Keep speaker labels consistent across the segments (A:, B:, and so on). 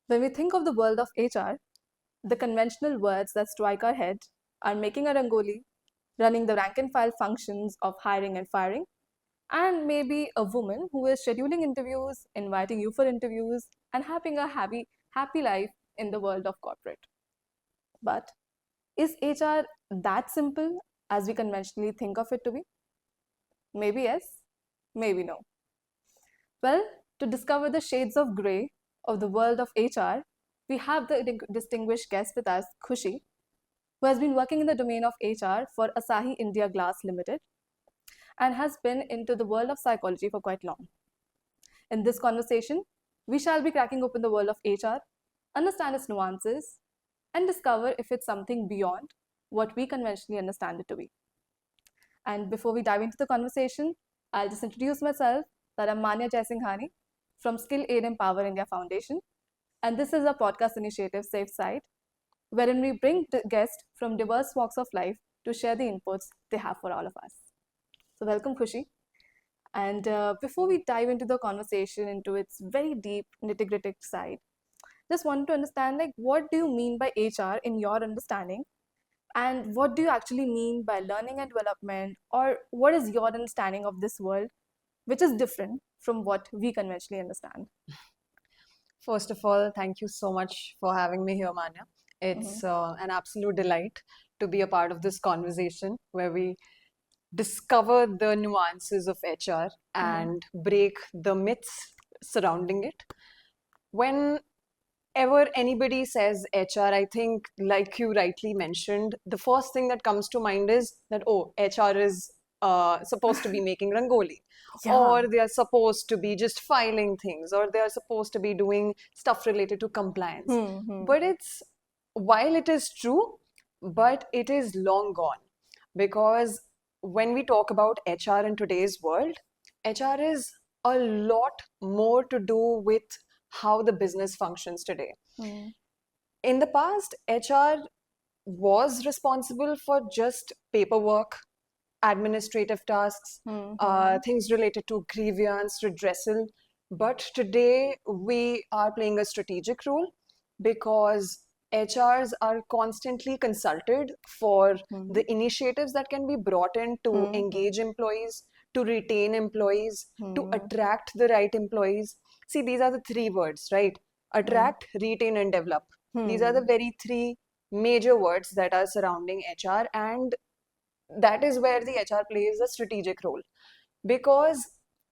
A: When we think of the world of HR, the conventional words that strike our head are making a rangoli, running the rank and file functions of hiring and firing, and maybe a woman who is scheduling interviews, inviting you for interviews, and having a happy life in the world of corporate. But is HR that simple as we conventionally think of it to be? Maybe yes, maybe no. Well, to discover the shades of grey of the world of HR, we have the distinguished guest with us, Khushi, who has been working in the domain of HR for Asahi India Glass Limited and has been into the world of psychology for quite long. In this conversation, we shall be cracking open the world of HR, understand its nuances, and discover if it's something beyond what we conventionally understand it to be. And before we dive into the conversation, I'll just introduce myself that I'm Manya Jaisinghani from Skill Aid Empower India Foundation. And this is a podcast initiative, Safe Side, wherein we bring guests from diverse walks of life to share the inputs they have for all of us. So, welcome, Khushi. And before we dive into the conversation, into its very deep, nitty gritty side, just wanted to understand like what do you mean by HR in your understanding, and what do you actually mean by learning and development, or what is your understanding of this world, which is different from what we conventionally understand?
B: First of all, thank you so much for having me here, Manya.
A: Mm-hmm.
B: It's an absolute delight to be a part of this conversation where we discover the nuances of HR
A: Mm-hmm.
B: and break the myths surrounding it. Whenever anybody says HR, I think, like you rightly mentioned, the first thing that comes to mind is that, oh, HR is supposed to be making rangoli,
A: Yeah.
B: or they are supposed to be just filing things, or they are supposed to be doing stuff related to compliance.
A: Mm-hmm.
B: But while it is true, but it is long gone, because when we talk about HR in today's world, HR is a lot more to do with how the business functions today.
A: Mm-hmm.
B: In the past, HR was responsible for just paperwork, administrative tasks,
A: Mm-hmm.
B: things related to grievance, redressal. But today, we are playing a strategic role because HRs are constantly consulted for
A: Mm-hmm.
B: the initiatives that can be brought in to
A: Mm-hmm.
B: engage employees, to retain employees, to
A: Mm-hmm.
B: attract the right employees. See, these are the three words, right? Attract, retain, and develop. These are the
A: Mm-hmm.
B: very three major words that are surrounding HR, and that is where the HR plays a strategic role, because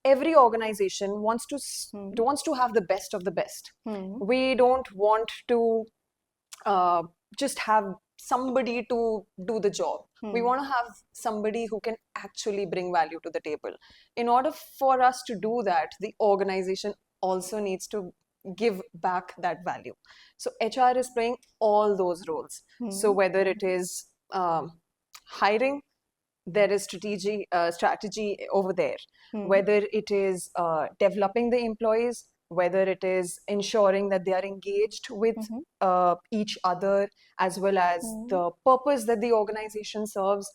B: every organization wants to have the best of the best.
A: Mm-hmm.
B: We don't want to uh, just have somebody to do the job. We
A: Mm-hmm.
B: want to have somebody who can actually bring value to the table. In order for us to do that, the organization also needs to give back that value. So HR is playing all those roles. So whether it is hiring, there is strategy over there.
A: Mm-hmm.
B: Whether it is developing the employees, whether it is ensuring that they are engaged with
A: Mm-hmm.
B: each other, as well as
A: Mm-hmm.
B: the purpose that the organization serves,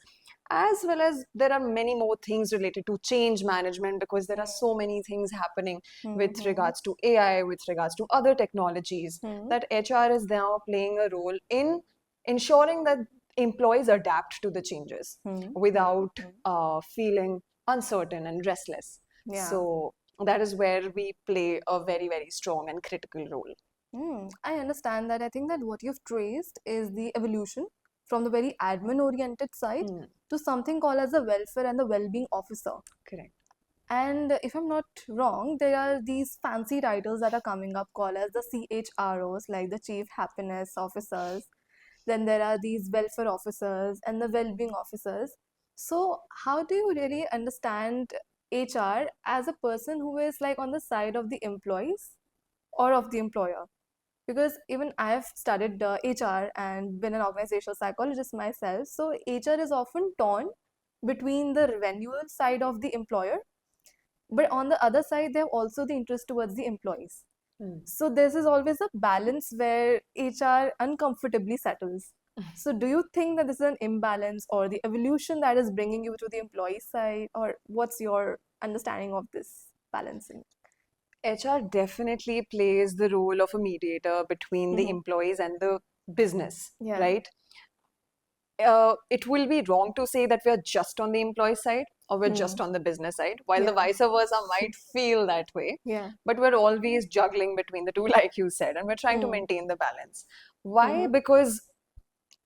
B: as well as there are many more things related to change management, because there are so many things happening with
A: Mm-hmm.
B: regards to AI, with regards to other technologies,
A: Mm-hmm.
B: that HR is now playing a role in ensuring that employees adapt to the changes
A: Mm-hmm.
B: without
A: Mm-hmm.
B: feeling uncertain and restless.
A: Yeah.
B: So that is where we play a very, very strong and critical role.
A: I understand that. I think that what you've traced is the evolution from the very admin oriented side
B: Hmm,
A: to something called as a welfare and the well-being officer.
B: correct.
A: And if I'm not wrong, there are these fancy titles that are coming up called as the CHROs, like the Chief Happiness Officers. Then there are these welfare officers and the well-being officers. So how do you really understand HR as a person who is like on the side of the employees or of the employer? Because even I have studied HR and been an organizational psychologist myself. So HR is often torn between the revenue side of the employer, but on the other side, they have also the interest towards the employees.
B: Hmm.
A: So this is always a balance where HR uncomfortably settles. So do you think that this is an imbalance or the evolution that is bringing you to the employee side, or what's your understanding of this balancing?
B: HR definitely plays the role of a mediator between the
A: Mhm.
B: employees and the business,
A: Yeah.
B: right? It will be wrong to say that we're just on the employee side or we're just
A: Hmm.
B: on the business side, while the
A: Yeah.
B: vice versa might feel that way.
A: Yeah.
B: But we're always juggling between the two, like you said, and we're trying to
A: Hmm.
B: maintain the balance. Why?
A: Mhm.
B: Because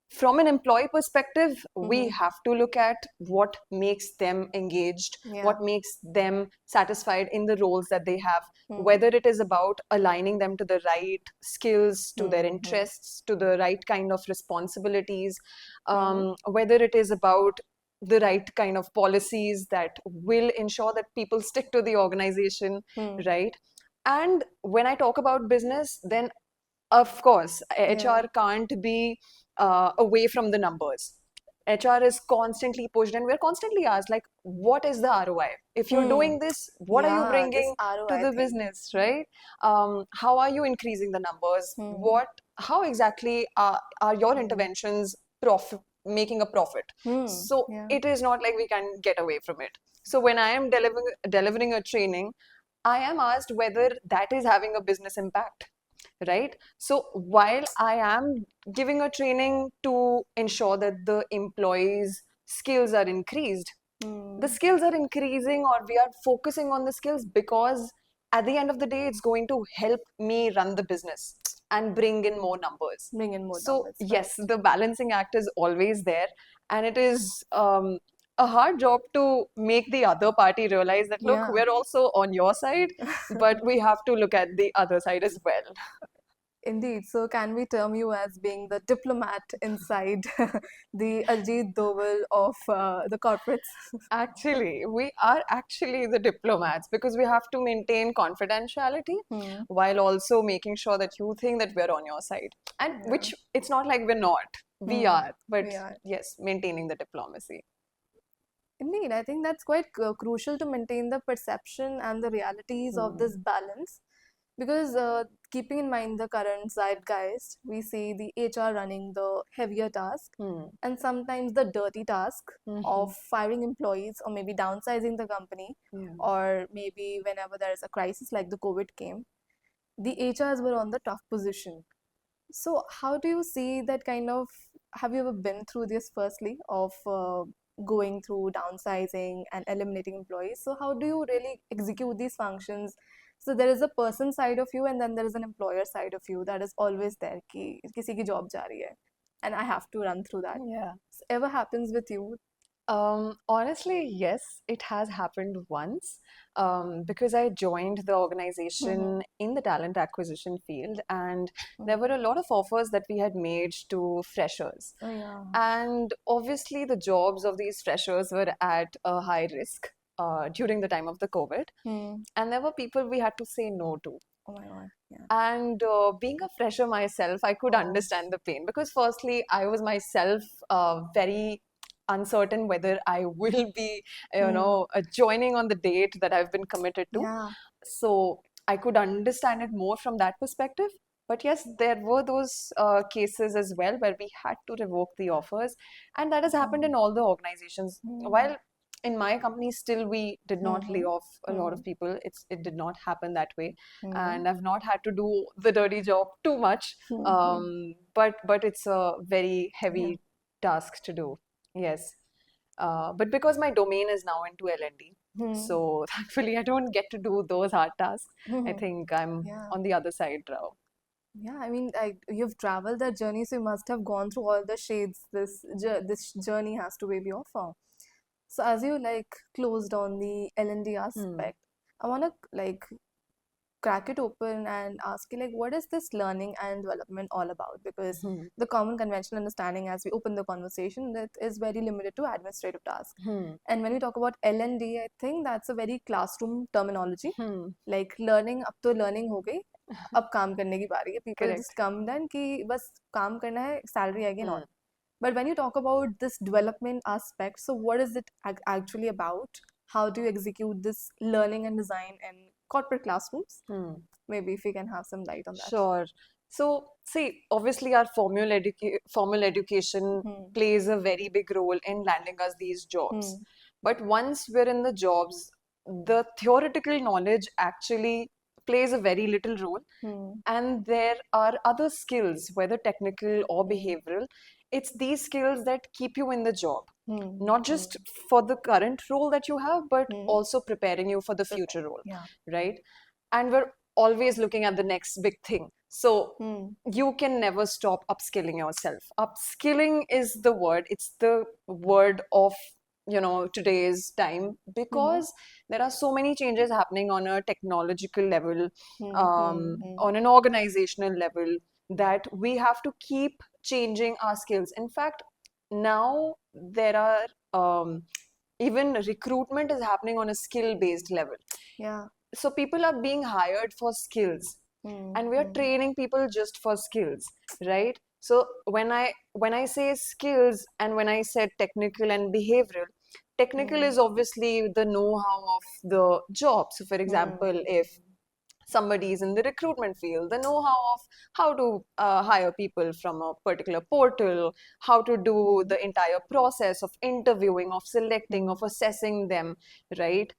B: from an employee perspective, we
A: Mhm.
B: have to look at what makes them engaged,
A: Yeah.
B: what makes them satisfied in the roles that they have,
A: Hmm.
B: whether it is about aligning them to the right skills, to their
A: Hmm.
B: interests, to the right kind of responsibilities,
A: Hmm.
B: whether it is about the right kind of policies that will ensure that people stick to the organization,
A: Hmm.
B: right? And when I talk about business, then of course,
A: Yeah.
B: HR can't be away from the numbers. HR is constantly pushed, and we're constantly asked, like, what is the ROI? If you're
A: Hmm.
B: doing this, what are you
A: Yeah. This
B: bringing to
A: ROI
B: the
A: thing.
B: business, right? How are you increasing the numbers?
A: Hmm.
B: How exactly are your
A: Hmm.
B: interventions making a profit?
A: Hmm.
B: So
A: Yeah.
B: it is not like we can get away from it. So when I am delivering a training, I am asked whether that is having a business impact, right? So while I am giving a training to ensure that the employees' skills are increased, the
A: Hmm.
B: skills are increasing or we are focusing on the skills because at the end of the day, it's going to help me run the business and bring in more numbers.
A: Bring in more
B: So,
A: numbers, right?
B: yes, the balancing act is always there, and it is a hard job to make the other party realize that, look,
A: Yeah.
B: we're also on your side, but we have to look at the other side as well.
A: Indeed. So, can we term you as being the diplomat inside the Ajit Doval of the corporates?
B: Actually, we are actually the diplomats because we have to maintain confidentiality
A: Hmm.
B: while also making sure that you think that we're on your side. And
A: Yeah.
B: which it's not like we're not, we
A: Hmm.
B: are, but
A: We are.
B: yes, maintaining the diplomacy.
A: Indeed, I think that's quite crucial to maintain the perception and the realities of
B: Hmm.
A: this balance. Because keeping in mind the current zeitgeist, we see the HR running the heavier task
B: Hmm.
A: and sometimes the dirty task of
B: Hmm.
A: firing employees or maybe downsizing the company,
B: Yeah.
A: or maybe whenever there is a crisis like the COVID came, the HRs were on the tough position. So, how do you see that kind of? Have you ever been through this, firstly, of going through downsizing and eliminating employees? So, how do you really execute these functions? So, there is a person side of you, and then there is an employer side of you that is always there. कि किसी की job जा रही है, and I have to run through that.
B: Yeah.
A: So, ever happens with you?
B: Honestly, yes, it has happened once because I joined the
A: Mm-hmm.
B: organization in the talent acquisition field, and there were
A: Mm-hmm.
B: a lot of offers that we had made to freshers.
A: Oh yeah.
B: And obviously, the jobs of these freshers were at a high risk during the time of the COVID,
A: Hmm.
B: and there were people we had to say no to.
A: Oh my God. Yeah.
B: And being a fresher myself, I could
A: Oh.
B: understand the pain because, firstly, I was myself very uncertain whether I will be,
A: Hmm.
B: joining on the date that I've been committed to.
A: Yeah.
B: So I could understand it more from that perspective. But yes, there were those cases as well where we had to revoke the offers, and that has happened
A: Oh.
B: in all the organizations.
A: Hmm.
B: While in my company, still we did not lay
A: Mm-hmm.
B: off a lot
A: Mm-hmm.
B: of people. It did not happen that way,
A: Mm-hmm.
B: and I've not had to do the dirty job too much.
A: Mm-hmm.
B: But it's a very
A: Yeah.
B: heavy task to do. Yes. But because my domain is now into L&D,
A: Hmm.
B: so thankfully I don't get to do those hard tasks. I
A: Hmm.
B: think I'm
A: Yeah.
B: on the other side now.
A: Yeah. I mean, you've traveled that journey, so you must have gone through all the shades this journey has to maybe offer. So as you like closed on the L&D
B: Hmm.
A: aspect, I wanna like crack it open and ask you like what is this learning and development all about, because
B: Hmm.
A: the common conventional understanding as we open the conversation that is very limited to administrative tasks,
B: Hmm.
A: and when we talk about L&D, I think that's a very classroom terminology,
B: Hmm.
A: like learning, अब तो learning हो गई, अब काम करने की बारी है, people just
B: Correct.
A: come then कि बस काम करना है, salary आएगी and
B: Hmm.
A: all. But when you talk about this development aspect, so what is it actually about? How do you execute this learning and design in corporate classrooms?
B: Hmm.
A: Maybe if we can have some light on that.
B: Sure. So, see, obviously, our formal education
A: Hmm.
B: plays a very big role in landing us these jobs.
A: Hmm.
B: But once we're in the jobs, the theoretical knowledge actually plays a very little role.
A: Hmm.
B: And there are other skills, whether technical or behavioral. It's these skills that keep you in the job,
A: Hmm.
B: not just for the current role that you have, but
A: Hmm.
B: also preparing you for the future role,
A: Yeah.
B: right? And we're always looking at the next big thing. So
A: Hmm.
B: you can never stop upskilling yourself. Upskilling is the word, it's the word of today's time, because there are so many changes happening on a technological level, on an organizational level, that we have to keep changing our skills. In fact, now there are even recruitment is happening on a skill based level.
A: Yeah.
B: So people are being hired for skills, and we are training people just for skills, right? So when I say skills, and when I said technical and behavioral, technical is obviously the know-how of the job. So for example, if somebody is in the recruitment field, the know-how of how to hire people from a particular portal, how to do the entire process of interviewing, of selecting, of assessing them, right?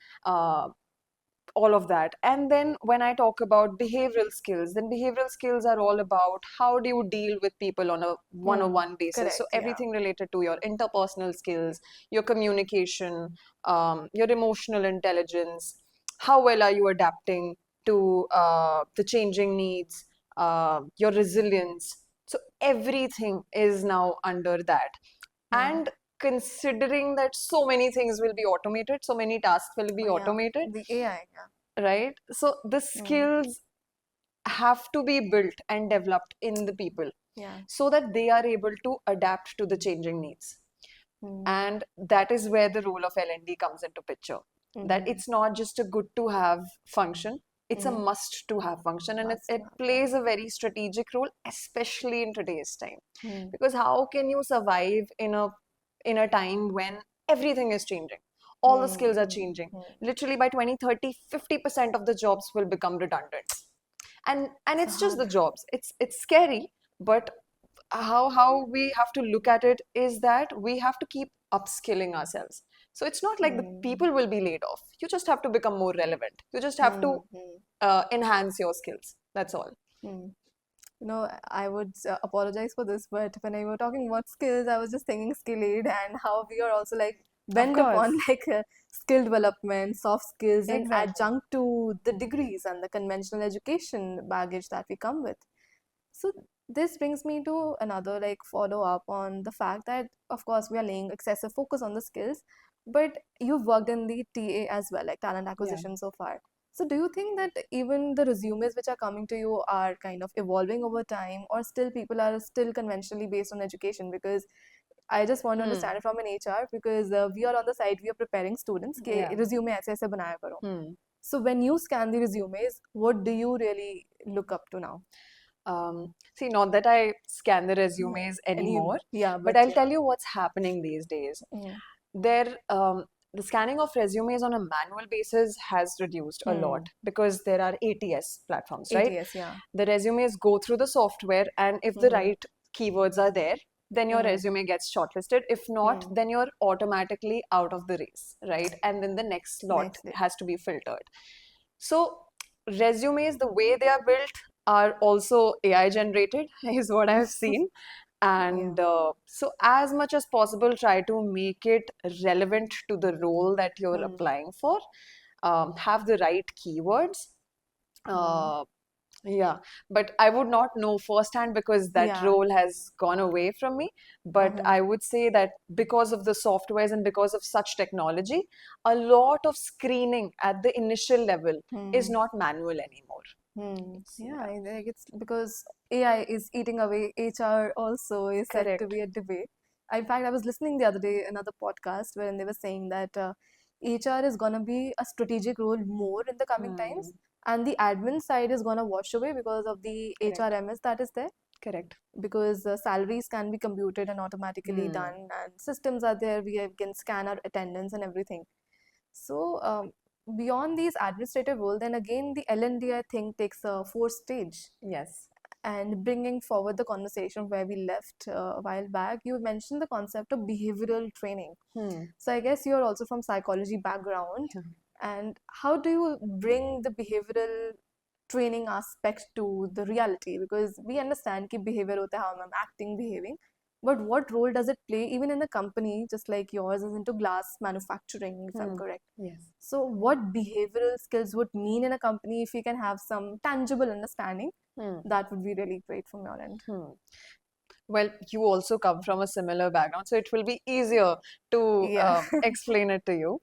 B: All of that. And then when I talk about behavioral skills, then behavioral skills are all about how do you deal with people on a one-on-one basis. So
A: Correct. Yeah.
B: everything related to your interpersonal skills, your communication, your emotional intelligence, how well are you adapting to the changing needs, your resilience. So everything is now under that. And considering that so many things will be automated, so many tasks will be
A: Oh, yeah.
B: automated,
A: The AI. Yeah.
B: right? So the skills have to be built and developed in the people,
A: Yeah.
B: so that they are able to adapt to the changing needs. And that is where the role of L&D comes into picture. That it's not just a good to have function, it's a must to have function, and
A: Must
B: it
A: have,
B: plays a very strategic role, especially in today's time.
A: yeah.
B: Because how can you survive in a time when everything is changing? All the skills are changing. Literally by 2030, 50% of the jobs will become redundant. And
A: So
B: it's just
A: hard.
B: the jobs. It's scary, but how we have to look at it is that we have to keep upskilling ourselves. So it's not like the people will be laid off. You just have to become more relevant. You just have to enhance your skills. That's all.
A: I would apologize for this, but when I were talking about skills, I was just thinking skill aid and how we are also like
B: Of
A: bent
B: course.
A: upon like skill development, soft skills, and
B: Exactly.
A: adjunct to the degrees and the conventional education baggage that we come with. So this brings me to another like follow up on the fact that of course we are laying excessive focus on the skills, but you've worked in the TA as well, like talent
B: Yeah.
A: acquisition so far. So do you think that even the resumes which are coming to you are kind of evolving over time, or still people are still conventionally based on education? Because I just want to understand it from an HR, because we are on the side, we are preparing students कि
B: Yeah.
A: resume ऐसे ऐसे बनाया करो.
B: Hmm.
A: So when you scan the resumes, what do you really look up to now?
B: See, not that I scan the resumes anymore,
A: Yeah,
B: but
A: but
B: I'll
A: yeah.
B: tell you what's happening these days. There, the scanning of resumes on a manual basis has reduced a lot, because there are ATS platforms, right?
A: ATS, yeah.
B: The resumes go through the software, and if the right keywords are there, then your resume gets shortlisted. If not, then you're automatically out of the race, right? And then the next slot
A: Next day.
B: has to be filtered. So resumes, the way they are built, are also AI generated, is what I've seen. And so, as much as possible, try to make it relevant to the role that you're applying for. Have the right keywords. Uh, yeah, but I would not know firsthand because that
A: Yeah.
B: role has gone away from me. But I would say that because of the softwares and because of such technology, a lot of screening at the initial level is not manual anymore.
A: Yeah, I think it's because AI is eating away HR also is said to
B: Correct.
A: be a debate. In fact, I was listening the other day another podcast wherein they were saying that HR is gonna be a strategic role more in the coming times, and the admin side is gonna wash away because of the
B: Correct.
A: HRMS that is there.
B: Correct.
A: Because salaries can be computed and automatically done, and systems are there. Can scan our attendance and everything. So beyond these administrative roles, then again the L&D I think takes a fourth stage.
B: Yes.
A: And bringing forward the conversation where we left a while back, you mentioned the concept of behavioral training. So I guess you're also from psychology background. And how do you bring the behavioral training aspect to the reality, because we understand कि behavior होता है, how I'm acting, behaving, but what role does it play even in a company just like yours is into glass manufacturing, if I'm correct?
B: Yes.
A: So what behavioral skills would mean in a company if we can have some tangible understanding? That would be really great from your end.
B: Well, you also come from a similar background, so it will be easier to
A: Yeah.
B: explain it to you.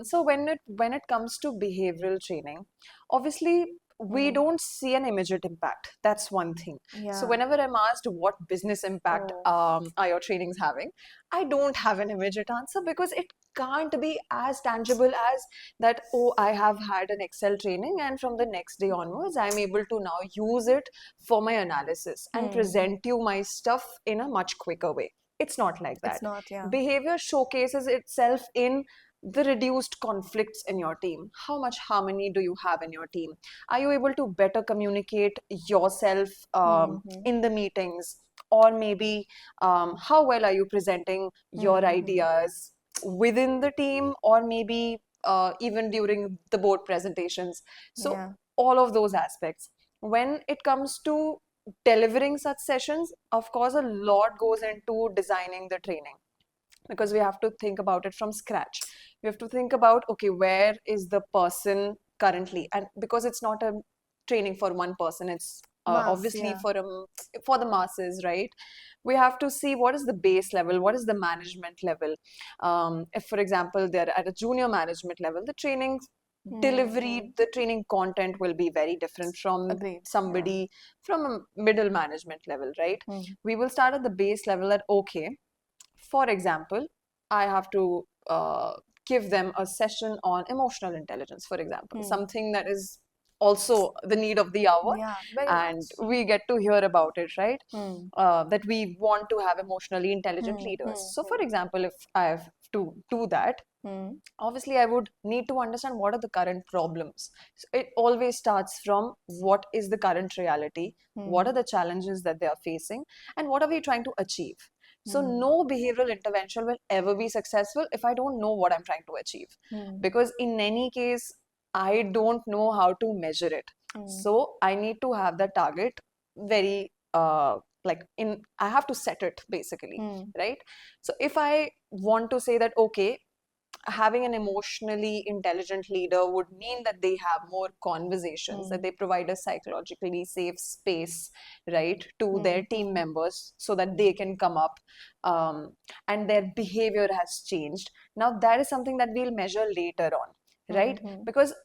B: So when it comes to behavioral training, obviously we don't see an immediate impact. That's one thing. So
A: Yeah.
B: whenever I'm asked what business impact
A: Oh.
B: are your trainings having, I don't have an immediate answer because it can't be as tangible as that, oh, I have had an Excel training and from the next day onwards, I'm able to now use it for my analysis and present you my stuff in a much quicker way. It's not like that.
A: It's not, yeah.
B: Behavior showcases itself in the reduced conflicts in your team. How much harmony do you have in your team? Are you able to better communicate yourself in the meetings? Or maybe how well are you presenting your ideas within the team, or maybe even during the board presentations? So,
A: Yeah.
B: all of those aspects. When it comes to delivering such sessions, of course, a lot goes into designing the training, because we have to think about it from scratch. We have to think about, okay, where is the person currently? And because it's not a training for one person, it's obviously
A: Yeah.
B: for the masses, right? We have to see what is the base level, what is the management level. If, for example, they're at a junior management level, the training delivery, the training content will be very different from
A: Agreed. Yeah.
B: somebody from a middle management level, right? We will start at the base level that, okay, for example, I have to give them a session on emotional intelligence, for example, something that is also the need of the hour,
A: Yeah, very
B: and
A: much.
B: we get to hear about it, right? That we want to have emotionally intelligent leaders. So, for example, if I have to do that, obviously I would need to understand what are the current problems. So it always starts from what is the current reality, what are the challenges that they are facing, and what are we trying to achieve. So no behavioral intervention will ever be successful if I don't know what I'm trying to achieve. Because in any case, I don't know how to measure it. So I need to have that target very I have to set it basically, right? So if I want to say that, okay, having an emotionally intelligent leader would mean that they have more conversations, that they provide a psychologically safe space, right, to their team members so that they can come up, and their behavior has changed. Now, that is something that we'll measure later on, right? Because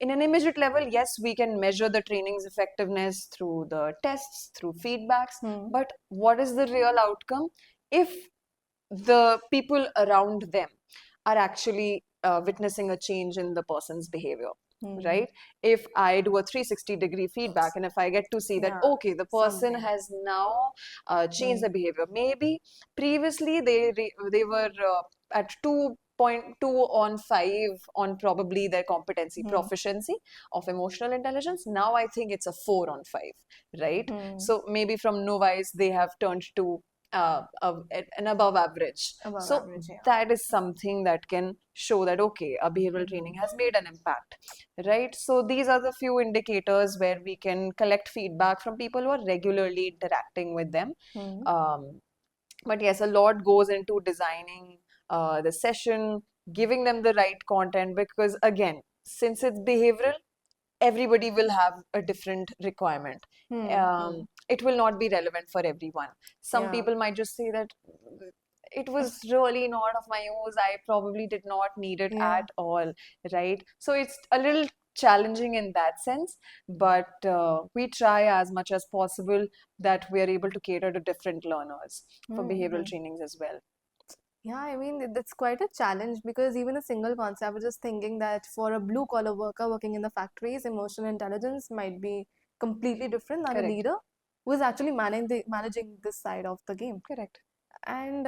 B: in an immediate level, yes, we can measure the training's effectiveness through the tests, through feedbacks, but what is the real outcome if the people around them are actually witnessing a change in the person's behavior, right? If I do a 360-degree feedback and if I get to see that, okay, the person has now changed their behavior. Maybe previously they were at 2.2 on 5 on probably their competency, proficiency of emotional intelligence. Now I think it's a 4 on 5, right? So maybe from novice they have turned to an above average. So that is something that can show that, okay, a behavioral training has made an impact, right? So these are the few indicators where we can collect feedback from people who are regularly interacting with them. But yes, a lot goes into designing the session, giving them the right content, because again, since it's behavioral, everybody will have a different requirement. It will not be relevant for everyone. Some people might just say that it was really not of my use, I probably did not need it at all, right? So it's a little challenging in that sense, but we try as much as possible that we are able to cater to different learners for behavioral trainings as well.
A: Yeah, I mean, it's quite a challenge because even a single concept, I was just thinking that for a blue collar worker working in the factories, emotional intelligence might be completely different than a
B: Correct.
A: leader who is actually managing this side of the game.
B: Correct.
A: And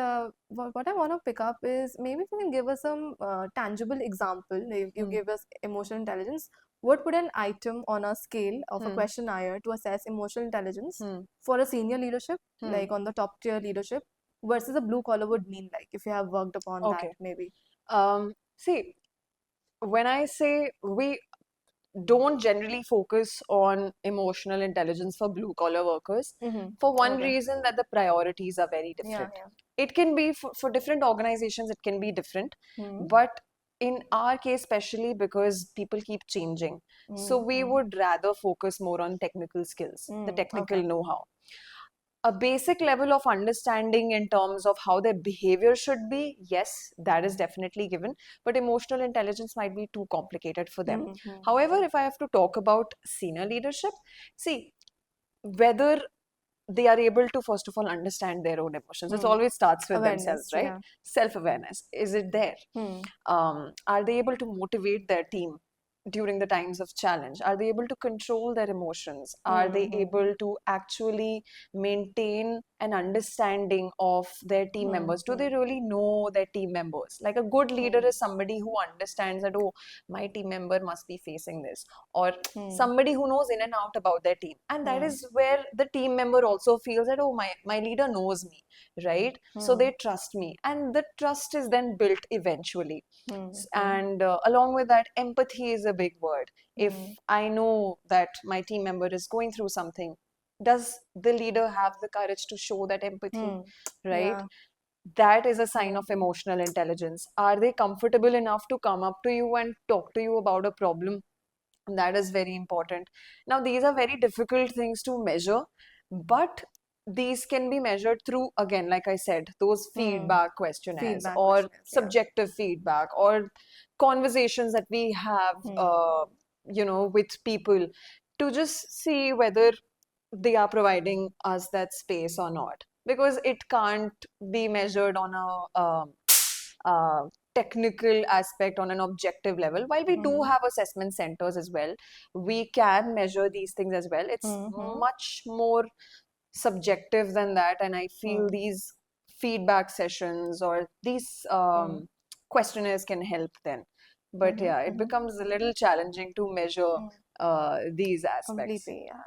A: what I want to pick up is maybe if you can give us some tangible example. You gave us emotional intelligence. What would an item on a scale of a questionnaire to assess emotional intelligence for a senior leadership, like on the top tier leadership, versus a blue collar would mean like if you have worked upon that
B: Okay.
A: maybe?
B: See, when I say don't generally focus on emotional intelligence for blue collar workers for one
A: Okay.
B: reason, that the priorities are very
A: Yeah,
B: different.
A: yeah.
B: It can be for different organizations, it can be different, but in our case, especially because people keep changing, so we would rather focus more on technical skills, the technical
A: Okay.
B: know-how. A basic level of understanding in terms of how their behavior should be, yes, that is definitely given, but emotional intelligence might be too complicated for them. However, if I have to talk about senior leadership, see, whether they are able to first of all understand their own emotions, it always starts with themselves,
A: Awareness,
B: right?
A: yeah.
B: Self-awareness, is it there? Are they able to motivate their team during the times of challenge? Are they able to control their emotions? Are they able to actually maintain an understanding of their team members? Do they really know their team members? Like a good leader is somebody who understands that, oh, my team member must be facing this, or somebody who knows in and out about their team. And that is where the team member also feels that, oh, my leader knows me, right? So they trust me. And the trust is then built eventually. And along with that, empathy is a big word. If I know that my team member is going through something, does the leader have the courage to show that empathy, right?
A: Yeah.
B: That is a sign of emotional intelligence. Are they comfortable enough to come up to you and talk to you about a problem? That is very important. Now, these are very difficult things to measure, but these can be measured through, again, like I said, those feedback questionnaires
A: Feedback
B: or
A: questionnaires, yeah.
B: subjective feedback or conversations that we have, with people to just see whether they are providing us that space or not. Because it can't be measured on a technical aspect on an objective level. While we do have assessment centers as well, we can measure these things as well. It's much more subjective than that, and I feel these feedback sessions or these questionnaires can help then. But yeah, it becomes a little challenging to measure these aspects.
A: Completely. Yeah.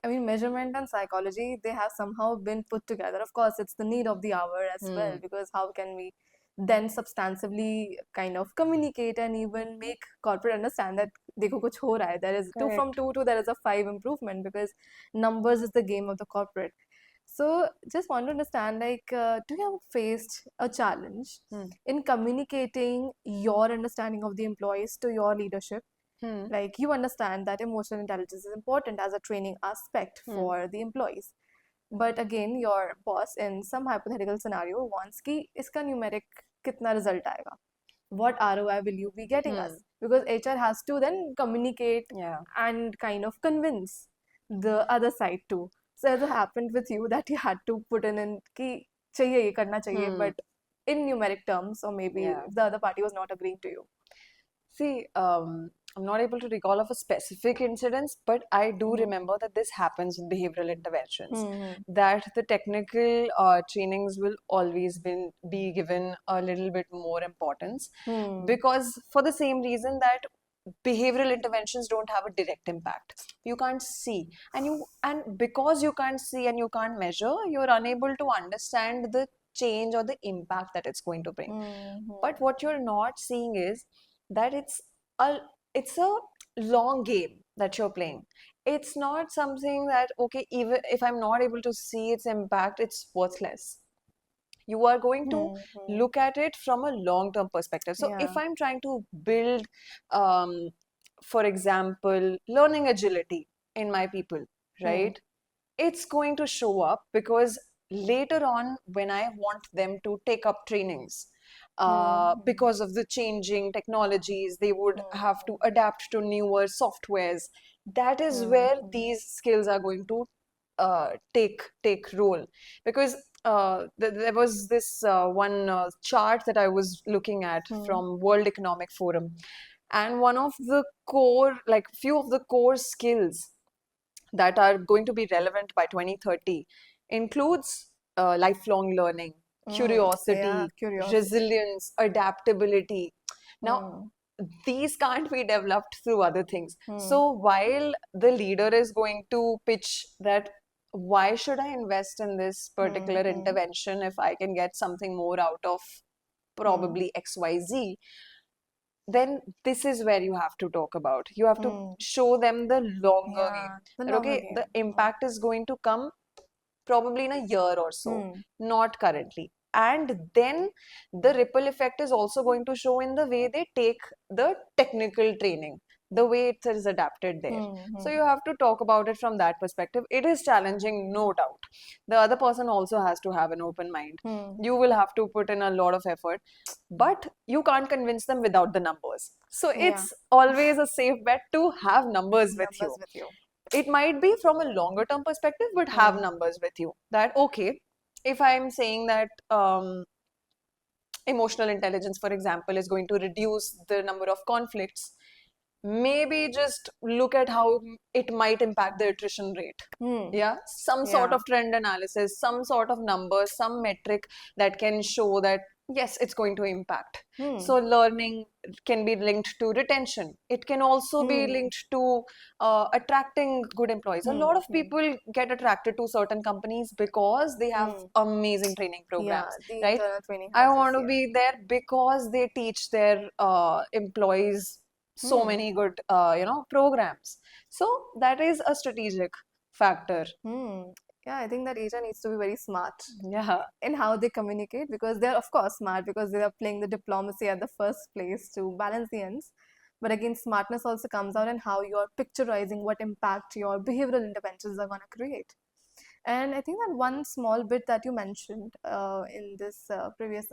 A: I mean, measurement and psychology, they have somehow been put together. Of course, it's the need of the hour as well, because how can we then substantively kind of communicate and even make corporate understand that देखो कुछ हो रहा है. There is two from
B: Correct.
A: two to there is a five improvement, because numbers is the game of the corporate. So just want to understand, like, do you have faced a challenge in communicating your understanding of the employees to your leadership? Like, you understand that emotional intelligence is important as a training aspect for the employees, but again your boss in some hypothetical scenario wants कि इसका numeric कितना result आएगा, what ROI will you be getting us, because HR has to then communicate
B: Yeah.
A: and kind of convince the other side too. So has it happened with you that you had to put in कि चाहिए ये करना चाहिए, but in numeric terms, or maybe
B: Yeah.
A: the other party was not agreeing to you?
B: See, I'm not able to recall of a specific incidents, but I do remember that this happens in behavioral interventions. That the technical trainings will always be given a little bit more importance, because for the same reason that behavioral interventions don't have a direct impact. You can't see, and because you can't see and you can't measure, you're unable to understand the change or the impact that it's going to bring. But what you're not seeing is that a it's a long game that you're playing. It's not something that, okay, even if I'm not able to see its impact, it's worthless. You are going to look at it from a long term perspective. So if
A: Yeah.
B: I'm trying to build, um, for example, learning agility in my people, right, it's going to show up because later on, when I want them to take up trainings, because of the changing technologies, they would have to adapt to newer softwares. That is where these skills are going to take role. Because there was this one chart that I was looking at from World Economic Forum, and one of the core, like few of the core skills that are going to be relevant by 2030 includes lifelong learning,
A: Yeah,
B: curiosity,
A: curiosity.
B: resilience, adaptability. Now, these can't be developed through other things. So while the leader is going to pitch that, why should I invest in this particular intervention if I can get something more out of probably XYZ? then this is where you have to talk about. You have to
A: Hmm.
B: show them the longer game.
A: Yeah, the
B: That,
A: longer
B: okay, the
A: game.
B: impact is going to come probably in a year or so,
A: Hmm.
B: not currently. And then the ripple effect is also going to show in the way they take the technical training, the way it is adapted there. So you have to talk about it from that perspective. It is challenging, no doubt. The other person also has to have an open mind.
A: Hmm.
B: You will have to put in a lot of effort, but you can't convince them without the numbers. So
A: Yeah,
B: it's always a safe bet to have numbers with
A: numbers
B: you.
A: with you.
B: It might be from a longer term perspective, but have
A: Hmm.
B: numbers with you. That, okay, if I'm saying that emotional intelligence, for example, is going to reduce the number of conflicts, maybe just look at how it might impact the attrition rate.
A: Hmm.
B: Yeah, some sort
A: Yeah.
B: of trend analysis, some sort of number, some metric that can show that yes, it's going to impact.
A: Hmm.
B: So learning can be linked to retention. It can also be
A: Hmm.
B: linked to attracting good employees. A
A: Hmm.
B: lot of
A: Hmm.
B: people get attracted to certain companies because they have
A: Hmm.
B: amazing training
A: Yeah,
B: programs,
A: the
B: right?
A: internal training
B: I
A: houses.
B: want to
A: Yeah.
B: be there because they teach their employees so
A: Hmm.
B: many good programs. So that is a strategic factor.
A: Hmm. Yeah, I think that HR needs to be very smart
B: Yeah.
A: in how they communicate, because they're of course smart because they are playing the diplomacy at the first place to balance the ends. But again, smartness also comes out in how you're picturizing what impact your behavioral interventions are going to create. And I think that one small bit that you mentioned in this previous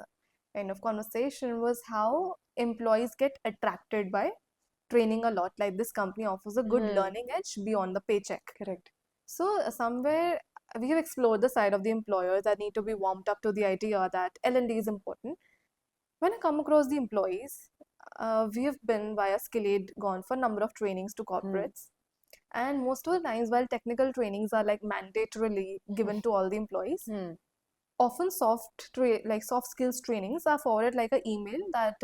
A: kind of conversation was how employees get attracted by training a lot. Like this company offers a good learning edge beyond the paycheck.
B: Correct.
A: So, somewhere we have explored the side of the employers that need to be warmed up to the idea that L&D is important. When I come across the employees, we have been via Skillade gone for a number of trainings to corporates. And most of the times, while technical trainings are like mandatorily given to all the employees, often like soft skills trainings are forwarded like a email that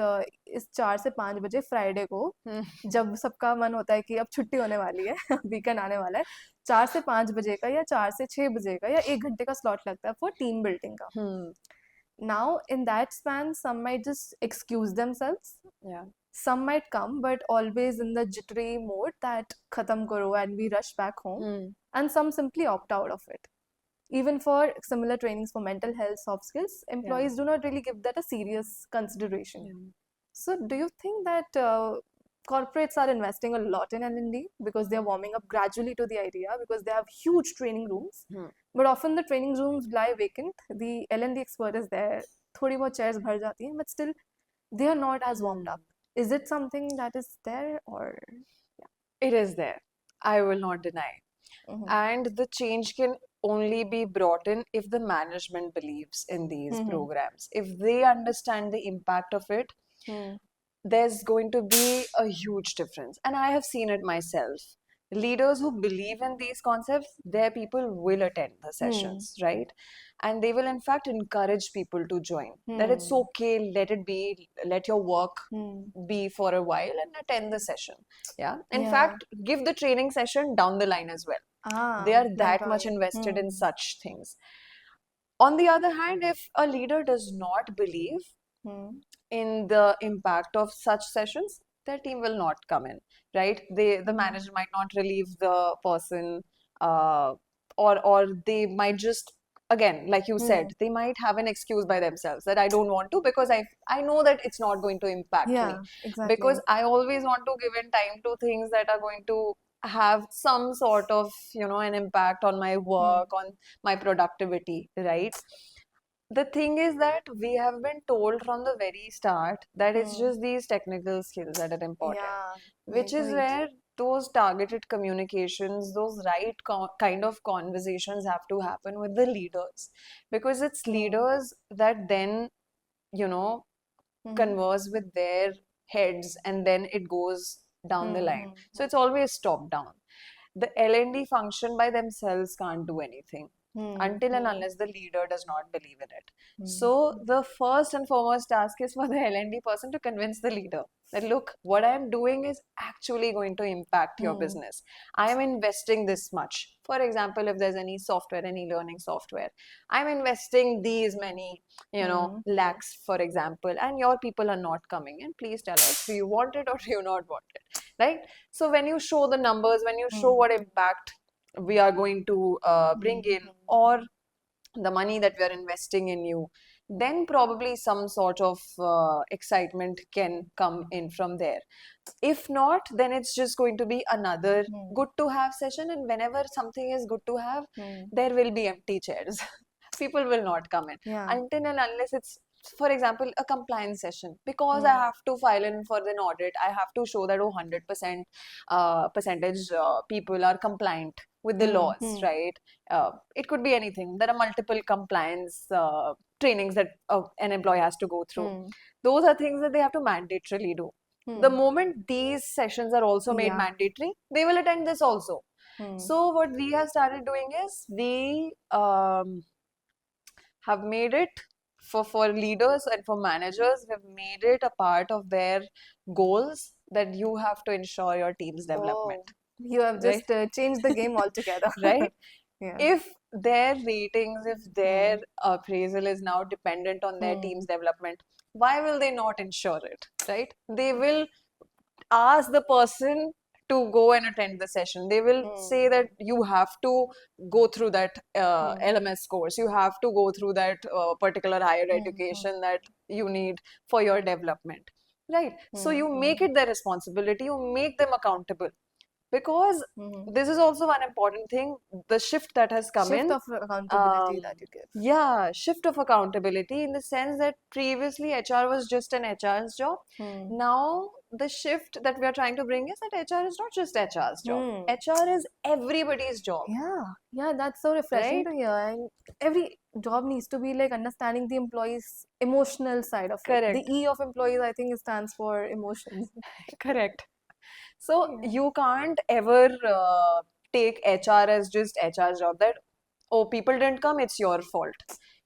A: इस 4 से 5 बजे Friday को जब सबका मन होता है कि अब छुट्टी होने वाली है वीकेंड आने वाला है 4 से 5 बजे का या 4 से 6 बजे का या 1 घंटे का स्लॉट लगता है फॉर टीम बिल्डिंग का now in that span some might just excuse themselves,
B: Yeah.
A: some might come but always in the jittery mode that khatam karo and we rush back home, and some simply opt out of it. Even for similar trainings for mental health, soft skills, employees do not really give that a serious consideration. So, do you think that corporates are investing a lot in L&D because they are warming up gradually to the idea, because they have huge training rooms, but often the training rooms lie vacant. The L&D expert is there, थोड़ी बहुत chairs भर जाती हैं, but still they are not as warmed up. Is it something that is there, or
B: It is there. I will not deny. And the change can only be brought in if the management believes in these programs. If they understand the impact of it, there's going to be a huge difference. And I have seen it myself. Leaders who believe in these concepts, their people will attend the sessions, right? And they will, in fact, encourage people to join. That it's okay, let it be, let your work be for a while and attend the session. Yeah. In fact, give the training session down the line as well. They are that much invested in such things. On the other hand, if a leader does not believe in the impact of such sessions, their team will not come in, right? The manager might not relieve the person, or they might just, again, like you said, they might have an excuse by themselves that I don't want to because I know that it's not going to impact me.
A: exactly.
B: Because I always want to give in time to things that are going to have some sort of an impact on my work, on my productivity, right? The thing is that we have been told from the very start that it's just these technical skills that are important, which is where those targeted communications, those right kind of conversations have to happen with the leaders, because it's leaders that then converse with their heads and then it goes down the line. So it's always top down. The L&D function by themselves can't do anything until and unless the leader does not believe in it. So the first and foremost task is for the L&D person to convince the leader that, look, what I am doing is actually going to impact your business. I am investing this much For example, if there's any software, any learning software, I'm investing these many, lakhs, for example, and your people are not coming in. Please tell us, do you want it or do you not want it? Right? So when you show the numbers, when you show what impact we are going to bring in, or the money that we are investing in you, then probably some sort of excitement can come in from there. If not, then it's just going to be another good to have session, and whenever something is good to have, there will be empty chairs. People will not come in
A: Yeah.
B: until and unless it's, for example, a compliance session, because I have to file in for an audit. I have to show that 100% percentage people are compliant with the laws, right? It could be anything. There are multiple compliance trainings that an employee has to go through. Those are things that they have to mandatorily do. The moment these sessions are also made mandatory, they will attend this also. So what we have started doing is we have made it for leaders and for managers, we've made it a part of their goals that you have to ensure your team's development.
A: You have
B: Right?
A: just changed the game altogether.
B: Right?
A: Yeah.
B: If their ratings, if their appraisal is now dependent on their team's development, why will they not ensure it? Right? They will ask the person to go and attend the session. They will say that you have to go through that LMS course. You have to go through that particular higher education that you need for your development. Right? So you make it their responsibility. You make them accountable. Because this is also one important thing, the shift that has come
A: Shift
B: in.
A: of accountability that you give.
B: Yeah, shift of accountability, in the sense that previously HR was just an HR's job. Now the shift that we are trying to bring is that HR is not just HR's job. HR is everybody's job.
A: Yeah, that's so refreshing
B: Right?
A: to hear. And every job needs to be like understanding the employee's emotional side of it.
B: Correct.
A: The E of employees, I think, it stands for emotions.
B: Correct. So you can't ever take HR as just HR's job, that, oh, people didn't come, it's your fault.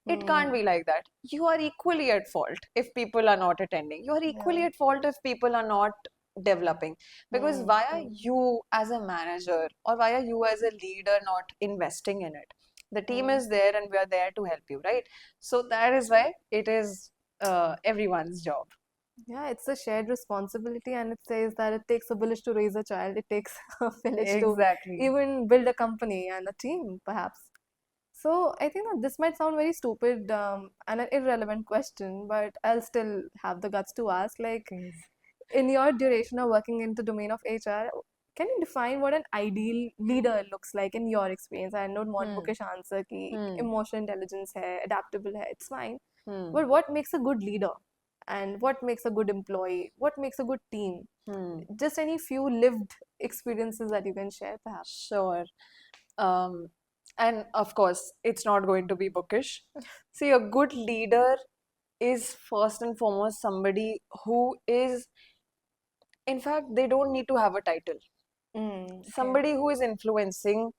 B: It can't be like that. You are equally at fault if people are not attending. You are equally at fault if people are not developing. Because why are you as a manager, or why are you as a leader not investing in it? The team is there and we are there to help you, right? So that is why it is everyone's job.
A: Yeah, it's a shared responsibility, and it says that it takes a village to raise a child. It takes a village to
B: Exactly.
A: even build a company and a team, perhaps. So I think that this might sound very stupid and an irrelevant question, but I'll still have the guts to ask. Like, in your duration of working in the domain of HR, can you define what an ideal leader looks like in your experience? I don't want bookish answer ki emotional intelligence hai, adaptable hai, it's fine. But what makes a good leader? And what makes a good employee? What makes a good team? Just any few lived experiences that you can share, perhaps.
B: Sure. And of course, it's not going to be bookish. See, a good leader is first and foremost somebody who is, in fact, they don't need to have a title. Somebody who is influencing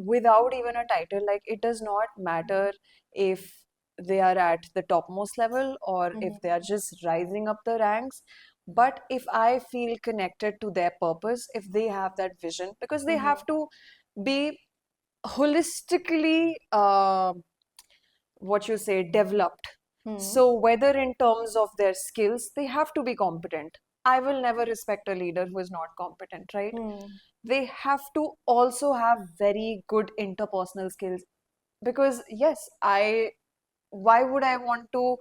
B: without even a title. Like, it does not matter if they are at the topmost level or if they are just rising up the ranks. But if I feel connected to their purpose, if they have that vision, because they have to be holistically what you say, developed. So whether in terms of their skills, they have to be competent. I will never respect a leader who is not competent, right? They have to also have very good interpersonal skills, because yes, why would I want to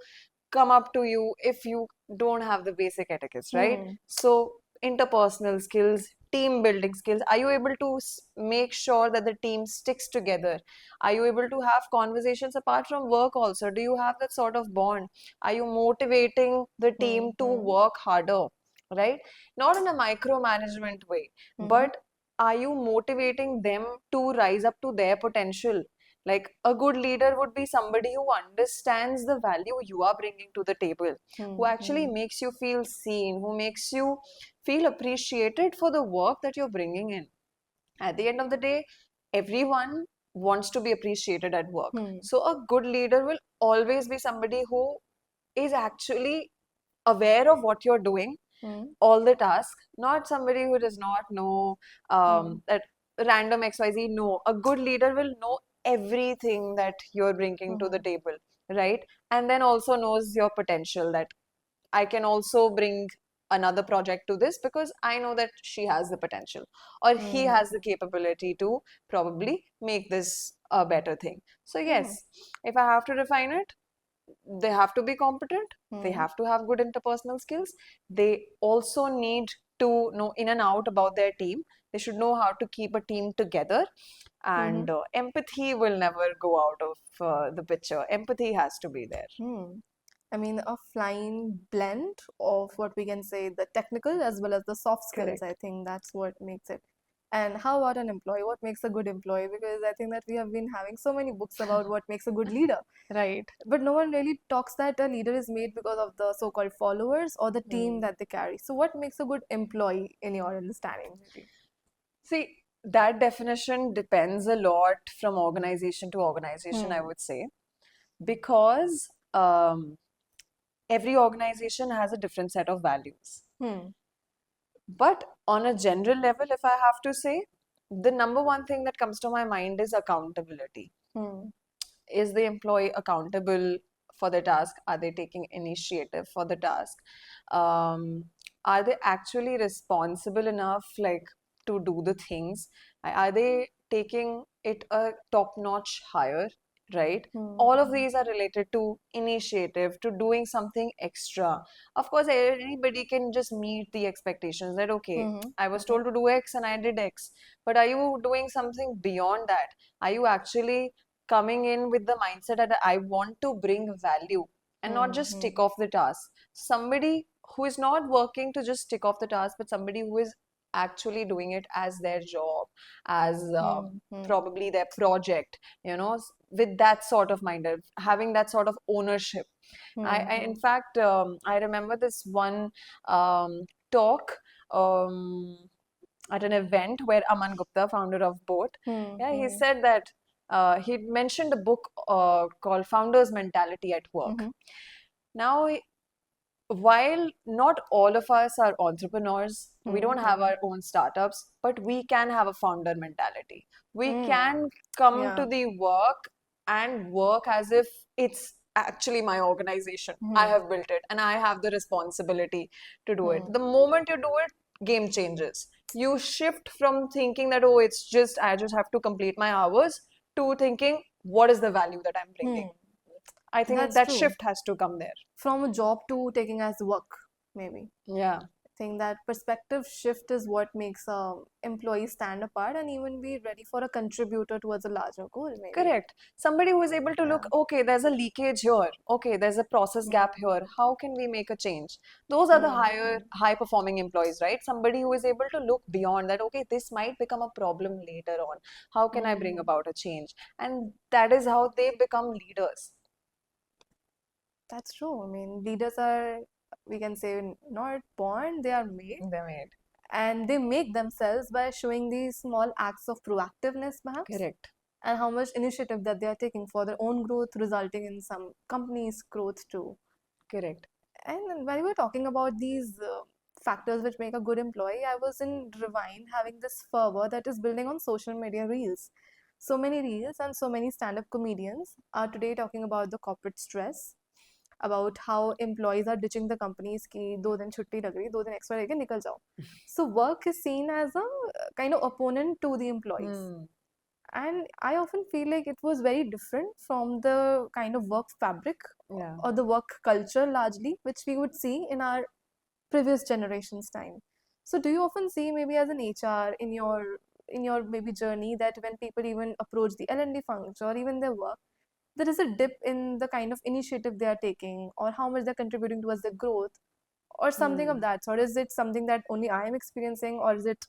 B: come up to you if you don't have the basic etiquettes, right? So interpersonal skills, team building skills. Are you able to make sure that the team sticks together? Are you able to have conversations apart from work also? Do you have that sort of bond? Are you motivating the team to work harder, right? Not in a micromanagement way, but are you motivating them to rise up to their potential? Like, a good leader would be somebody who understands the value you are bringing to the table, who actually makes you feel seen, who makes you feel appreciated for the work that you're bringing in. At the end of the day, everyone wants to be appreciated at work. So a good leader will always be somebody who is actually aware of what you're doing, all the tasks, not somebody who does not know that random XYZ. No, a good leader will know everything that you're bringing to the table, right? And then also knows your potential, that I can also bring another project to this because I know that she has the potential or he has the capability to probably make this a better thing. So, yes, if I have to define it, they have to be competent, they have to have good interpersonal skills, they also need to know in and out about their team, they should know how to keep a team together, and empathy will never go out of the picture. Empathy has to be there.
A: I mean, a fine blend of what we can say the technical as well as the soft skills.
B: Correct.
A: I think that's what makes it. And how about an employee? What makes a good employee? Because I think that we have been having so many books about what makes a good leader.
B: Right.
A: But no one really talks that a leader is made because of the so-called followers or the team that they carry. So what makes a good employee in your understanding? Maybe?
B: See, that definition depends a lot from organization to organization, I would say, because every organization has a different set of values. But on a general level, if I have to say, the number one thing that comes to my mind is accountability. Is the employee accountable for the task? Are they taking initiative for the task? Are they actually responsible enough, like, to do the things? Are they taking it a top-notch higher, right? All of these are related to initiative, to doing something extra. Of course, anybody can just meet the expectations that, okay, I was told to do X and I did X. But are you doing something beyond that? Are you actually coming in with the mindset that I want to bring value and not just tick off the task? Somebody who is not working to just tick off the task, but somebody who is actually doing it as their job, as probably their project, with that sort of mind, having that sort of ownership. In fact, I remember this one talk at an event where Aman Gupta, founder of Boat, yeah, he said that he mentioned a book called Founder's Mentality at Work. Now, while not all of us are entrepreneurs, we don't have our own startups, but we can have a founder mentality. We can come to the work and work as if it's actually my organization. I have built it and I have the responsibility to do it. The moment you do it, game changes. You shift from thinking that, oh, it's just, I just have to complete my hours, to thinking, what is the value that I'm bringing? I think
A: That's
B: that
A: true.
B: shift has to come there.
A: From a job to taking as work, maybe.
B: Yeah.
A: I think that perspective shift is what makes a employee stand apart and even be ready for a contributor towards a larger goal, maybe.
B: Correct. Somebody who is able to look, okay, there's a leakage here. Okay, there's a process gap here. How can we make a change? Those are the high performing employees, right? Somebody who is able to look beyond that. Okay, this might become a problem later on. How can I bring about a change? And that is how they become leaders.
A: That's true. I mean, leaders are, we can say, not born, they are made.
B: They're made.
A: And they make themselves by showing these small acts of proactiveness, perhaps.
B: Correct.
A: And how much initiative that they are taking for their own growth, resulting in some companies' growth too.
B: Correct.
A: And when we were talking about these factors which make a good employee, I was in Revine having this fervor that is building on social media reels. So many reels and so many stand-up comedians are today talking about the corporate stress, about how employees are ditching the companies ki 2 दिन छुट्टी लग रही 2 दिन extra लेके निकल जाओ. So work is seen as a kind of opponent to the employees. And I often feel like it was very different from the kind of work fabric or the work culture largely, which we would see in our previous generation's time. So do you often see maybe as an HR in your maybe journey that when people even approach the L&D function or even their work, there is a dip in the kind of initiative they are taking or how much they're contributing towards their growth or something of that sort? Is it something that only I am experiencing or is it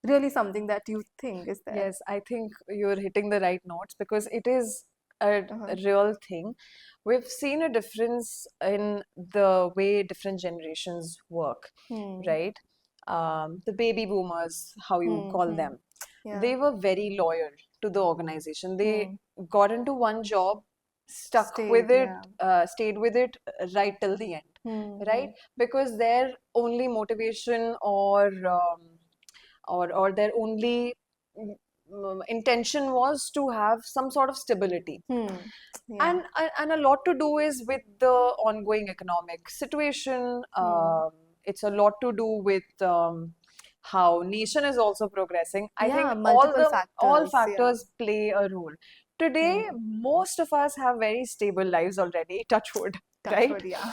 A: really something that you think is there?
B: Yes, I think you're hitting the right notes because it is a real thing. We've seen a difference in the way different generations work, right? The baby boomers, how you call them, they were very loyal to the organization. They got into one job, stuck with it, stayed with it right till the end, right? Because their only motivation or their only intention was to have some sort of stability.
A: Hmm. Yeah.
B: And a lot to do is with the ongoing economic situation. It's a lot to do with how nation is also progressing. I
A: Yeah,
B: think
A: multiple
B: all
A: factors. Yeah.
B: factors play a role. Today,
A: Hmm.
B: most of us have very stable lives already, touch wood,
A: Touch
B: right?
A: wood, yeah.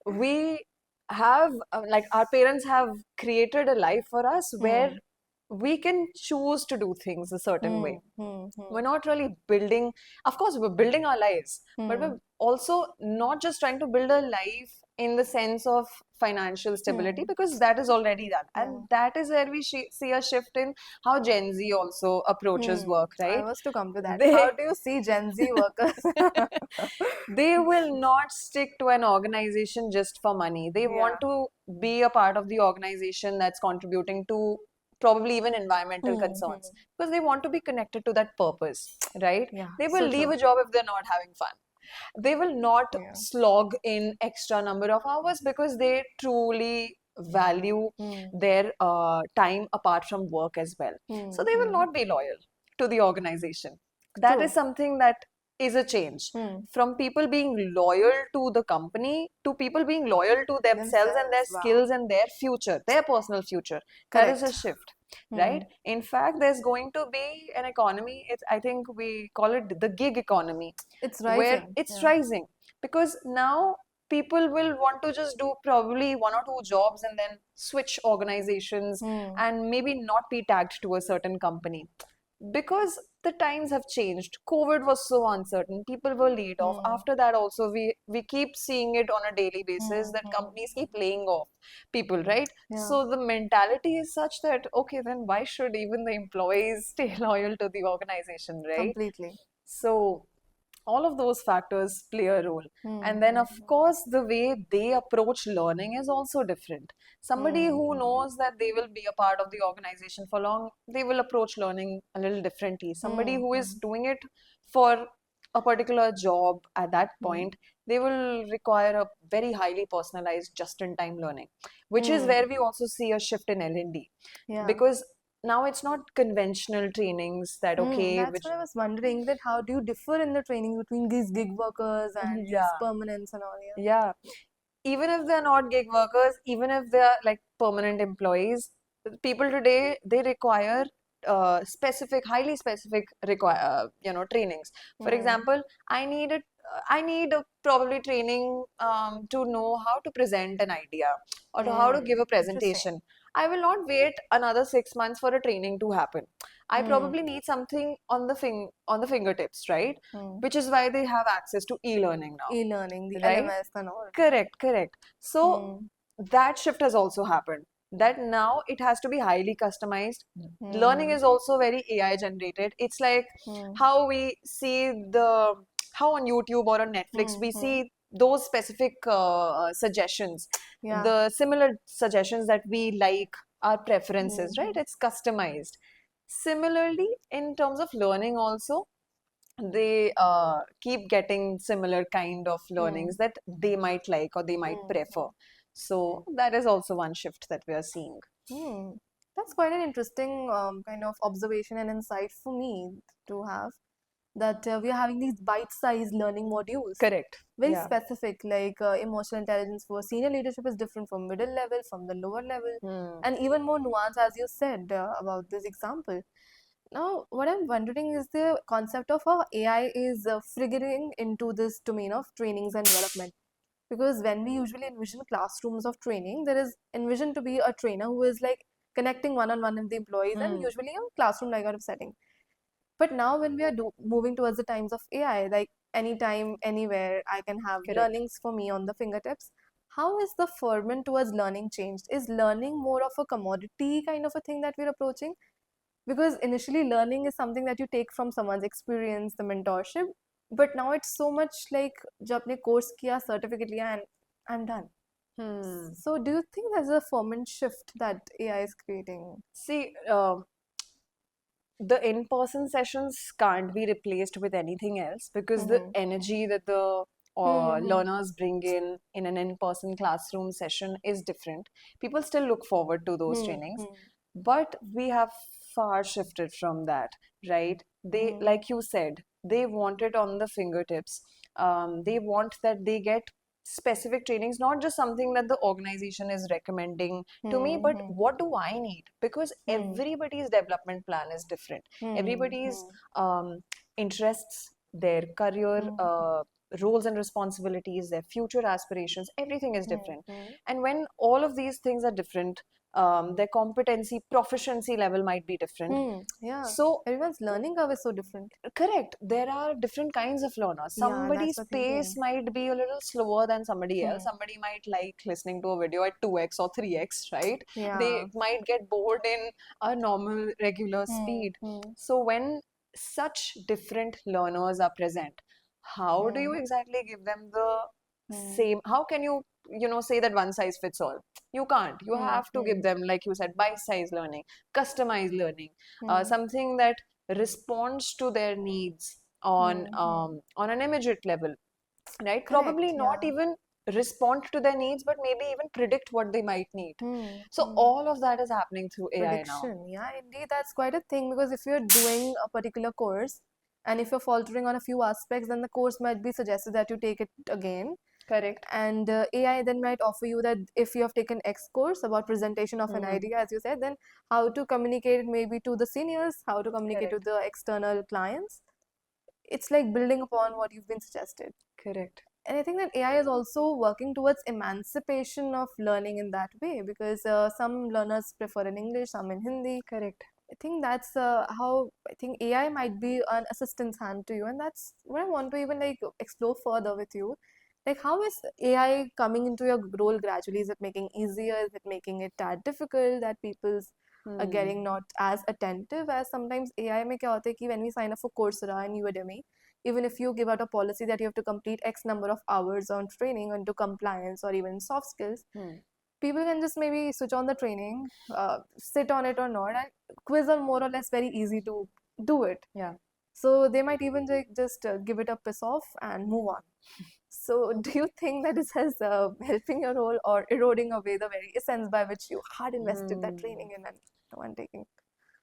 B: We have like our parents have created a life for us where
A: Hmm.
B: we can choose to do things a certain
A: Hmm.
B: way.
A: Hmm.
B: We're
A: Hmm.
B: not really building, of course we're building our lives, but
A: Hmm.
B: we're also not just trying to build a life in the sense of financial stability,
A: Hmm.
B: because that is already done.
A: Yeah.
B: And that is where we see a shift in how Gen Z also approaches
A: Hmm.
B: work,
A: I
B: right?
A: was to come to that. How
B: they
A: do you see Gen Z workers?
B: they will not stick to an organization just for money. They want
A: Yeah.
B: to be a part of the organization that's contributing to probably even environmental
A: Hmm.
B: concerns,
A: Hmm.
B: because they want to be connected to that purpose, right?
A: Yeah.
B: They will
A: So
B: leave
A: true.
B: a job if they're not having fun. They will not
A: Yeah.
B: slog in extra number of hours because they truly value
A: Hmm.
B: their time apart from work as well. So
A: Hmm.
B: they will
A: Hmm.
B: not be loyal to the organization. That is
A: True.
B: something that is a change
A: Hmm.
B: from people being loyal to the company to people being loyal to themselves and their
A: Themselves. Wow.
B: skills and their future, their personal future. That is a
A: Correct.
B: shift,
A: Hmm.
B: right? In fact, there's going to be an economy, I think we call it the gig economy,
A: It's
B: where
A: rising.
B: it's
A: Yeah.
B: rising, because now people will want to just do probably one or two jobs and then switch organizations
A: Hmm.
B: and maybe not be tagged to a certain company, because the times have changed. COVID was so uncertain, people were laid off.
A: Hmm.
B: After that also, we keep seeing it on a daily basis
A: Hmm.
B: that
A: Hmm.
B: companies keep laying off people, right?
A: Yeah.
B: So the mentality is such that, okay, then why should even the employees stay loyal to the organization, right?
A: Completely.
B: So all of those factors play a role.
A: Hmm.
B: And then,
A: Hmm.
B: of course, the way they approach learning is also different. Somebody
A: Hmm.
B: who
A: Hmm.
B: knows that they will be a part of the organization for long, they will approach learning a little differently. Somebody
A: Hmm.
B: who is
A: Hmm.
B: doing it for a particular job at that
A: Hmm.
B: point, they will require a very highly personalized just-in-time learning, which is
A: Hmm.
B: where we also see a shift in L&D,
A: Yeah.
B: because now it's not conventional trainings that,
A: Hmm.
B: okay,
A: That's
B: which
A: what I was wondering, that how do you differ in the training between these gig workers and these
B: yeah,
A: permanents and all? Yeah.
B: yeah, even if they're not gig workers, even if they're like permanent employees, people today they require specific, highly specific trainings. For
A: Hmm.
B: example, I need a probably training to know how to present an idea or to how to give
A: Hmm.
B: a
A: Interesting.
B: presentation. I will not wait another 6 months for a training to happen. I
A: Hmm.
B: probably need something on the fingertips, right?
A: Hmm.
B: Which is why they have access to e-learning now,
A: E-learning, the
B: right?
A: LMS and all.
B: Correct, correct. So
A: Hmm.
B: that shift has also happened. That now it has to be highly customized. Learning
A: Hmm.
B: is also very AI generated. It's like
A: Hmm.
B: how we see how on YouTube or on Netflix
A: Hmm.
B: we
A: Hmm.
B: see those specific suggestions,
A: Yeah.
B: the similar suggestions that we like, our preferences, right?
A: Hmm.
B: It's customized. Similarly, in terms of learning also, they keep getting similar kind of
A: Hmm.
B: learnings that they might like or they might
A: Hmm.
B: prefer. So that is also one shift that we are seeing.
A: Hmm. That's quite an interesting kind of observation and insight for me to have, that we are having these bite-sized learning modules,
B: Correct.
A: very
B: Yeah.
A: specific, like emotional intelligence for senior leadership is different from middle level, from the lower level,
B: Hmm.
A: and even more nuanced, as you said about this example. Now, what I'm wondering is the concept of how AI is figuring into this domain of trainings and development. Because when we usually envision classrooms of training, there is envisioned to be a trainer who is like connecting one-on-one with the employees, and
B: Hmm.
A: usually a classroom like kind of setting. But now, when we are moving towards the times of AI, like anytime, anywhere, I can have
B: Correct.
A: learnings for me on the fingertips. How is the ferment towards learning changed? Is learning more of a commodity kind of a thing that we're approaching? Because initially, learning is something that you take from someone's experience, the mentorship. But now it's so much like, जो आपने course किया, certificate लिया, and I'm done.
B: Hmm.
A: So, do you think there's a ferment shift that AI is creating?
B: See, the in-person sessions can't be replaced with anything else, because the
A: Mm-hmm.
B: energy that the
A: Hmm.
B: learners bring in an in-person classroom session is different. People still look forward to those
A: Hmm.
B: trainings,
A: Hmm.
B: but we have far shifted from that. right? They,
A: Mhm.
B: like you said, they want it on the fingertips. They want that they get specific trainings, not just something that the organization is recommending to me, but
A: Mhm.
B: what do I need? Because
A: Mhm.
B: everybody's development plan is different. Everybody's
A: Mhm.
B: interests, their career
A: Mhm.
B: roles and responsibilities, their future aspirations, everything is
A: Mhm.
B: different.
A: Mhm.
B: And when all of these things are different, their competency, proficiency level might be different.
A: Yeah.
B: So,
A: Everyone's learning curve is so different.
B: correct, there are different kinds of learners.
A: Yeah, that's
B: Somebody's
A: the
B: pace
A: thinking.
B: might be a little slower than somebody else.
A: Hmm.
B: Somebody might like listening to a video at 2x or 3x, right? They
A: Yeah.
B: might get bored in a normal, regular
A: Hmm.
B: speed.
A: Hmm.
B: So, when such different learners are present, how do you
A: Hmm.
B: exactly give them the
A: Hmm.
B: same? How can you, say that one size fits all? You can't. You
A: Hmm.
B: have to give
A: Hmm.
B: them, like you said, bite size learning, customized learning,
A: Hmm.
B: something that responds to their needs
A: Hmm. Hmm.
B: on an immediate level, right?
A: Correct.
B: Probably not
A: Yeah.
B: even respond to their needs, but maybe even predict what they might need.
A: Hmm.
B: So
A: Hmm.
B: all of that is happening through AI now.
A: Prediction. Yeah, indeed, that's quite a thing because if you're doing a particular course and if you're faltering on a few aspects, then the course might be suggested that you take it again.
B: Correct.
A: And AI then might offer you that if you have taken X course about presentation of an
B: Hmm.
A: idea, as you said, then how to communicate it maybe to the seniors, how to communicate to
B: Correct.
A: the external clients. It's like building upon what you've been suggested.
B: Correct.
A: And I think that AI is also working towards emancipation of learning in that way because some learners prefer in English, some in Hindi.
B: Correct.
A: I think that's how I think AI might be an assistant's hand to you, and that's what I want to even like explore further with you. Like, how is AI coming into your role gradually? Is it making easier? Is it making it that difficult that people's are
B: Hmm.
A: getting not as attentive as sometimes AI में क्या होता है कि when we sign up for Coursera and Udemy, even if you give out a policy that you have to complete X number of hours on training onto compliance or even soft skills,
B: Hmm.
A: people can just maybe switch on the training, sit on it or not, and quiz are more or less very easy to do it.
B: Yeah.
A: So they might even just give it a piss off and move on. So do you think that this has helping your role or eroding away the very essence by which you had invested that
B: Hmm.
A: training in and one taking?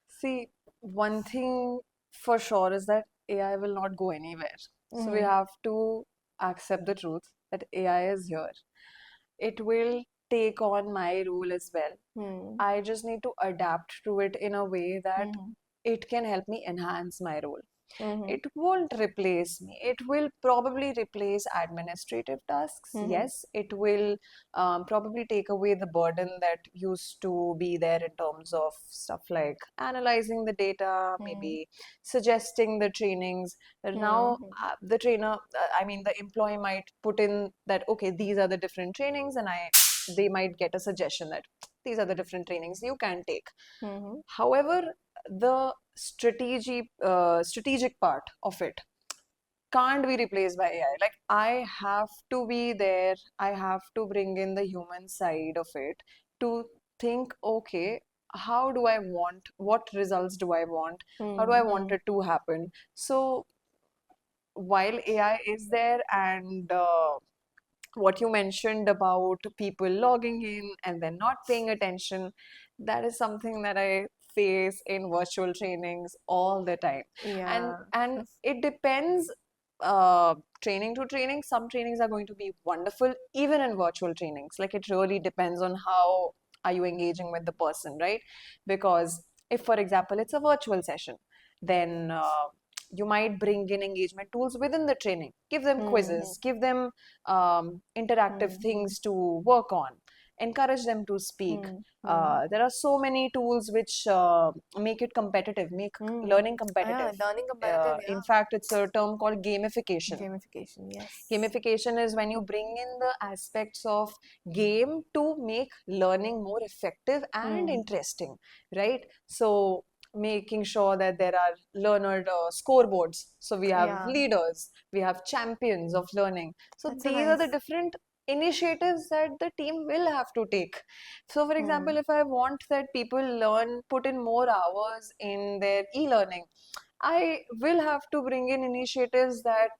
B: See, one thing for sure is that AI will not go anywhere. So we
A: Mm-hmm.
B: have to accept the truth that AI is here. It will take on my role as well.
A: Hmm.
B: I just need to adapt to it in a way that
A: Mm-hmm.
B: it can help me enhance my role.
A: Mm-hmm.
B: It won't replace me. It will probably replace administrative tasks.
A: Mm-hmm.
B: Yes, it will probably take away the burden that used to be there in terms of stuff like analyzing the data,
A: Mm-hmm.
B: maybe suggesting the trainings. Now,
A: Mm-hmm.
B: the trainer, I mean, the employee might put in that, okay, these are the different trainings, and they might get a suggestion that these are the different trainings you can take.
A: Mm-hmm.
B: However, the strategic part of it can't be replaced by AI. Like, I have to be there. I have to bring in the human side of it to think, okay, how do I want? What results do I want? How do I want
A: Mm-hmm.
B: it to happen? So while AI is there, and what you mentioned about people logging in and then not paying attention, that is something that I face in virtual trainings all the time. And
A: Yeah.
B: it depends, training to training. Some trainings are going to be wonderful even in virtual trainings. Like, it really depends on how are you engaging with the person, right? Because if, for example, it's a virtual session, then you might bring in engagement tools within the training, give them
A: Mm-hmm.
B: quizzes, give them interactive
A: Mm-hmm.
B: things to work on, encourage them to speak.
A: Mm-hmm.
B: There are so many tools which make it competitive, make
A: Mm.
B: learning
A: Yeah,
B: competitive.
A: learning competitive,
B: In
A: yeah.
B: fact, it's a term called gamification.
A: Gamification, yes.
B: Gamification is when you bring in the aspects of game to make learning more effective and
A: Mm.
B: interesting, right? So, making sure that there are learner scoreboards. So, we have
A: Yeah,
B: leaders, we have champions of learning. So,
A: that's so
B: these are the
A: nice.
B: different initiatives that the team will have to take. So, for example,
A: Mm.
B: if I want that people learn, put in more hours in their e learning, I will have to bring in initiatives that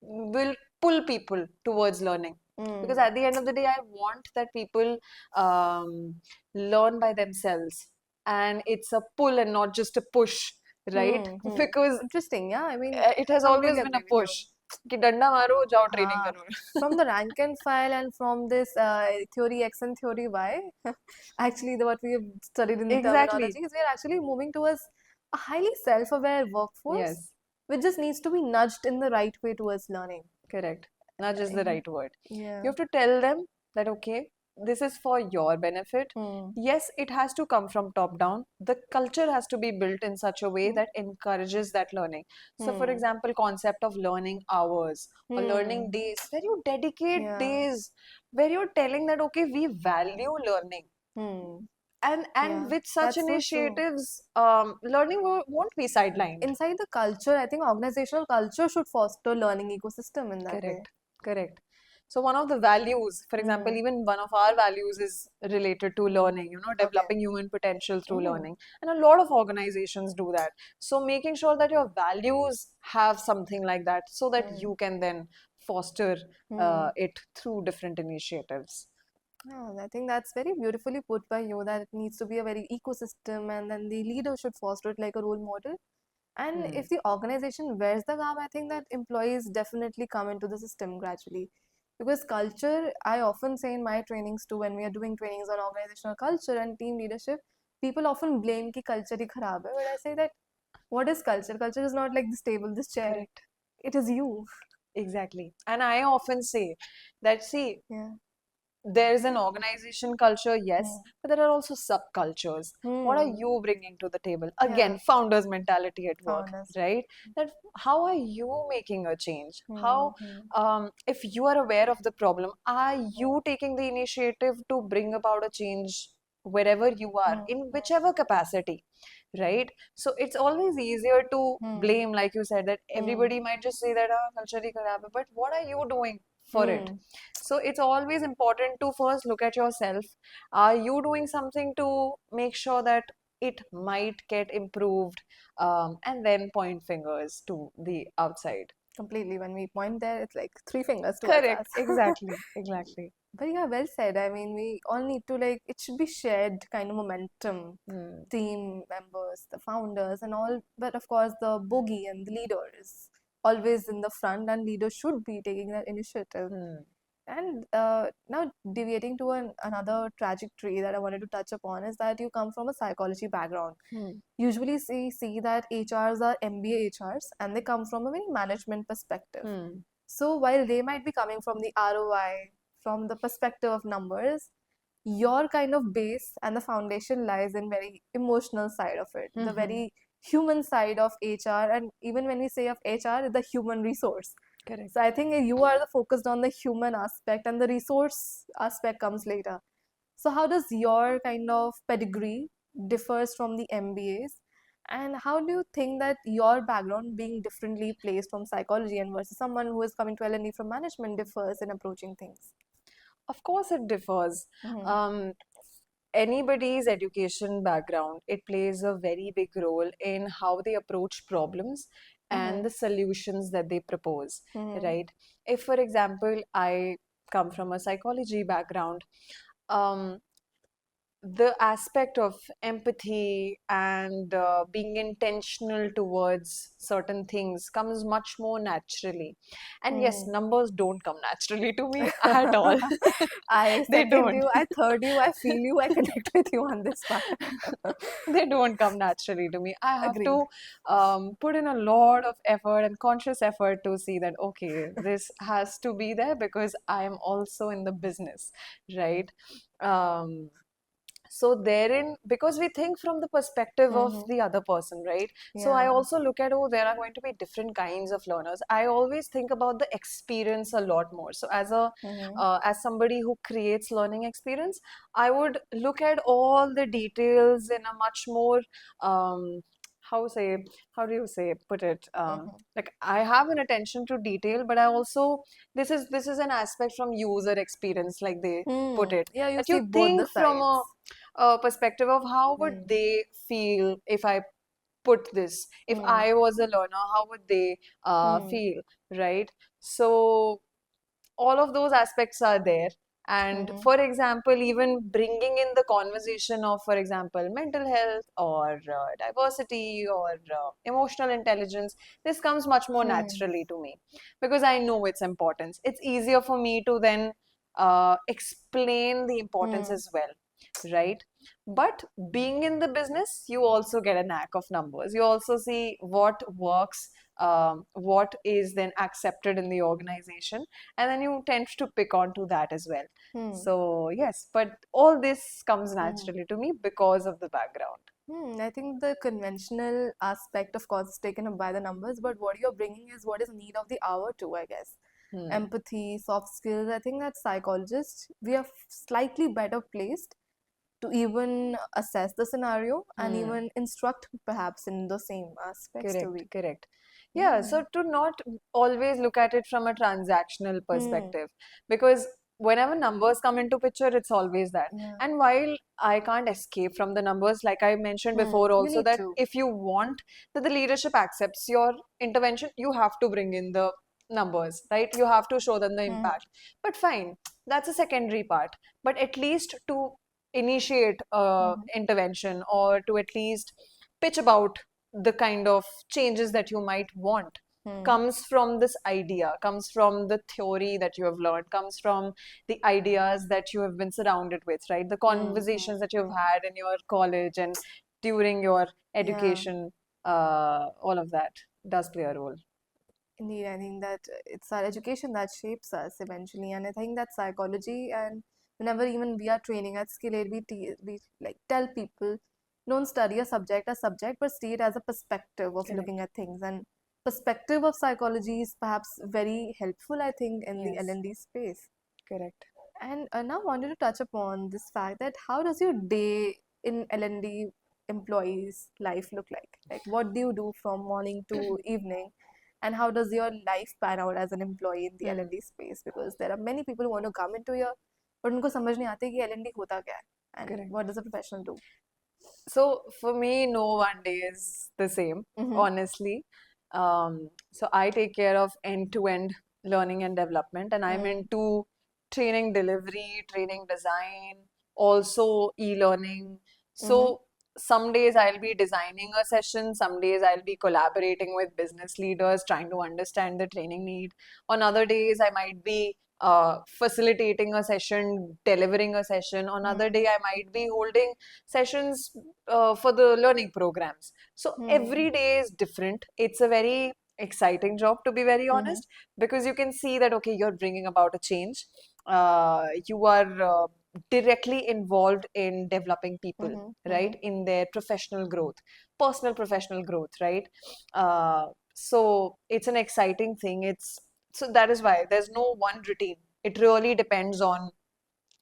B: will pull people towards learning, because
A: Mm.
B: at the end of the day, I want that people learn by themselves, and it's a pull and not just a push right? Because
A: Interesting. Yeah, I mean,
B: it has always
A: completely
B: been a
A: agree with you.
B: push कि डंडा मारो जाओ training
A: हाँ,
B: करो.
A: from the rank and file and from this theory X and theory Y, actually, what we have studied in the
B: Exactly.
A: terminology is we are actually moving towards a highly self-aware workforce,
B: Yes,
A: which just needs to be nudged in the right way towards learning.
B: correct. Nudge is the right word.
A: Yeah.
B: You have to tell them that, okay, this is for your benefit. Yes, it has to come from top down. The culture has to be built in such a way that encourages that learning. So, for example, concept of learning hours or learning days, where you dedicate
A: Yeah.
B: days, where you're telling that, okay, we value learning. And
A: Yeah,
B: with such
A: that's so true.
B: initiatives, learning won't be sidelined.
A: Inside the culture, I think organizational culture should foster learning ecosystem in that way.
B: Correct, correct. So one of the values, for example, even one of our values is related to learning, you know, developing human potential through learning. And a lot of organizations do that. So making sure that your values have something like that so that you can then foster it through different initiatives.
A: Yeah, I think that's very beautifully put by you that it needs to be a very ecosystem and then the leader should foster it like a role model. And if the organization wears the garb, I think that employees definitely come into the system gradually. Because culture, I often say in my trainings too, when we are doing trainings on organizational culture and team leadership, people often blame ki culture hi kharab hai. But I say that what is culture? Culture is not like this table, this chair.
B: Correct.
A: It is you.
B: Exactly. And I often say that, see,
A: Yeah.
B: there's an organization culture, yes, but there are also subcultures. What are you bringing to the table? Again,
A: Yeah.
B: founders mentality at work,
A: Founders.
B: right? That how are you making a change? How,
A: Hmm.
B: if you are aware of the problem, are you taking the initiative to bring about a change wherever you are, in whichever capacity, right? So it's always easier to blame, like you said, that everybody might just say that, ah, culture hi kharab hai, but what are you doing for it? So it's always important to first look at yourself. Are you doing something to make sure that it might get improved? And then point fingers to the outside.
A: Completely. When we point there, it's like three fingers towards us.
B: Correct. Exactly. Exactly.
A: But yeah, well said. I mean, we all need to like, it should be shared kind of momentum. Team members, the founders, and all. But of course, the bogey and the leader is always in the front, and leaders should be taking that initiative. And now, deviating to another trajectory that I wanted to touch upon is that you come from a psychology background. Usually, see that HRs are MBA HRs and they come from a very management perspective. So, while they might be coming from the ROI, from the perspective of numbers, your kind of base and the foundation lies in very emotional side of it, the very human side of HR. And even when we say of HR, the human resource.
B: Correct.
A: So I think you are focused on the human aspect and the resource aspect comes later. So how does your kind of pedigree differs from the MBAs? And how do you think that your background being differently placed from psychology and versus someone who is coming to L&D from management differs in approaching things?
B: Of course, it differs. Um, anybody's education background, it plays a very big role in how they approach problems and the solutions that they propose, right? If, for example, I come from a psychology background, um, the aspect of empathy and being intentional towards certain things comes much more naturally. And yes, numbers don't come naturally to me at all.
A: I
B: They
A: second
B: don't.
A: you, I third you, I feel you, I connect with you on this part.
B: They don't come naturally to me. I have
A: Agreed.
B: to put in a lot of effort and conscious effort to see that, okay, this has to be there because I am also in the business, right? Um, so therein, because we think from the perspective of the other person, right? So I
A: Yeah.
B: also look at, oh, there are going to be different kinds of learners. I always think about the experience a lot more. So as somebody who creates learning experience, I would look at all the details in a much more how say how do you say put it, like I have an attention to detail, but I also, this is an aspect from user experience, like they put it,
A: Yeah, you
B: that
A: see
B: you
A: both the
B: think from
A: sides.
B: a perspective of how would they feel if I put this, if I was a learner, how would they feel, right? So all of those aspects are there, And
A: Mhm.
B: for example, even bringing in the conversation of, for example, mental health or diversity or emotional intelligence, this comes much more
A: Hmm.
B: naturally to me because I know its importance. It's easier for me to then explain the importance
A: Hmm.
B: as well, right? But being in the business, you also get a knack of numbers. You also see what works, what is then accepted in the organization, and then you tend to pick on to that as well.
A: Hmm.
B: So, yes, but all this comes
A: Hmm.
B: naturally to me because of the background.
A: I think the conventional aspect, of course, is taken up by the numbers, but what you're bringing is what is need of the hour too, I guess.
B: Hmm.
A: Empathy, soft skills. I think that psychologists, we are slightly better placed to even assess the scenario and
B: Hmm.
A: even instruct perhaps in the same aspects to
B: Correct,
A: be.
B: correct. Yeah,
A: Hmm.
B: so to not always look at it from a transactional
A: Hmm.
B: perspective, because whenever numbers come into picture, it's always that.
A: Yeah.
B: And while I can't escape from the numbers, like I mentioned before
A: You
B: also,
A: need
B: that
A: to.
B: if you want that the leadership accepts your intervention, you have to bring in the numbers, right? You have to show them the
A: Hmm.
B: impact. But fine, that's a secondary part. But at least to initiate
A: Hmm.
B: intervention or to at least pitch about the kind of changes that you might want
A: Hmm.
B: comes from this idea, comes from the theory that you have learned, comes from the ideas that you have been surrounded with, right? The
A: Hmm.
B: conversations that you've had in your college and during your
A: Yeah.
B: education, all of that does play a role.
A: Indeed, I think that it's our education that shapes us eventually, and I think that psychology and whenever even we are training at Skill Aid, we like tell people don't study a subject as subject, but see it as a perspective of looking
B: Correct.
A: at things. And perspective of psychology is perhaps very helpful, I think, in the
B: Yes,
A: L&D space.
B: correct.
A: And now I wanted to touch upon this fact that how does your day in L&D employees' life look like? Like, what do you do from morning to evening? And how does your life pan out as an employee in the
B: Hmm,
A: L&D space? Because there are many people who want to come into here, but उनको समझ नहीं आते कि L&D होता क्या है and
B: correct.
A: what does a professional do?
B: So for me, no one day is the same,
A: Mm-hmm.
B: honestly. So I take care of end-to-end learning and development, and I'm
A: Mm-hmm.
B: into training delivery, training design, also e-learning.
A: Mm-hmm.
B: So some days I'll be designing a session, some days I'll be collaborating with business leaders, trying to understand the training need. On other days, I might be facilitating a session, delivering a session. On other day, I might be holding sessions for the learning programs. So
A: Mm-hmm.
B: every day is different. It's a very exciting job, to be very
A: Mm-hmm.
B: honest, because you can see that, okay, you're bringing about a change. You are directly involved in developing people,
A: Mm-hmm. Mm-hmm.
B: right, in their professional growth, personal professional growth, right? So it's an exciting thing. So that is why there's no one routine. It really depends on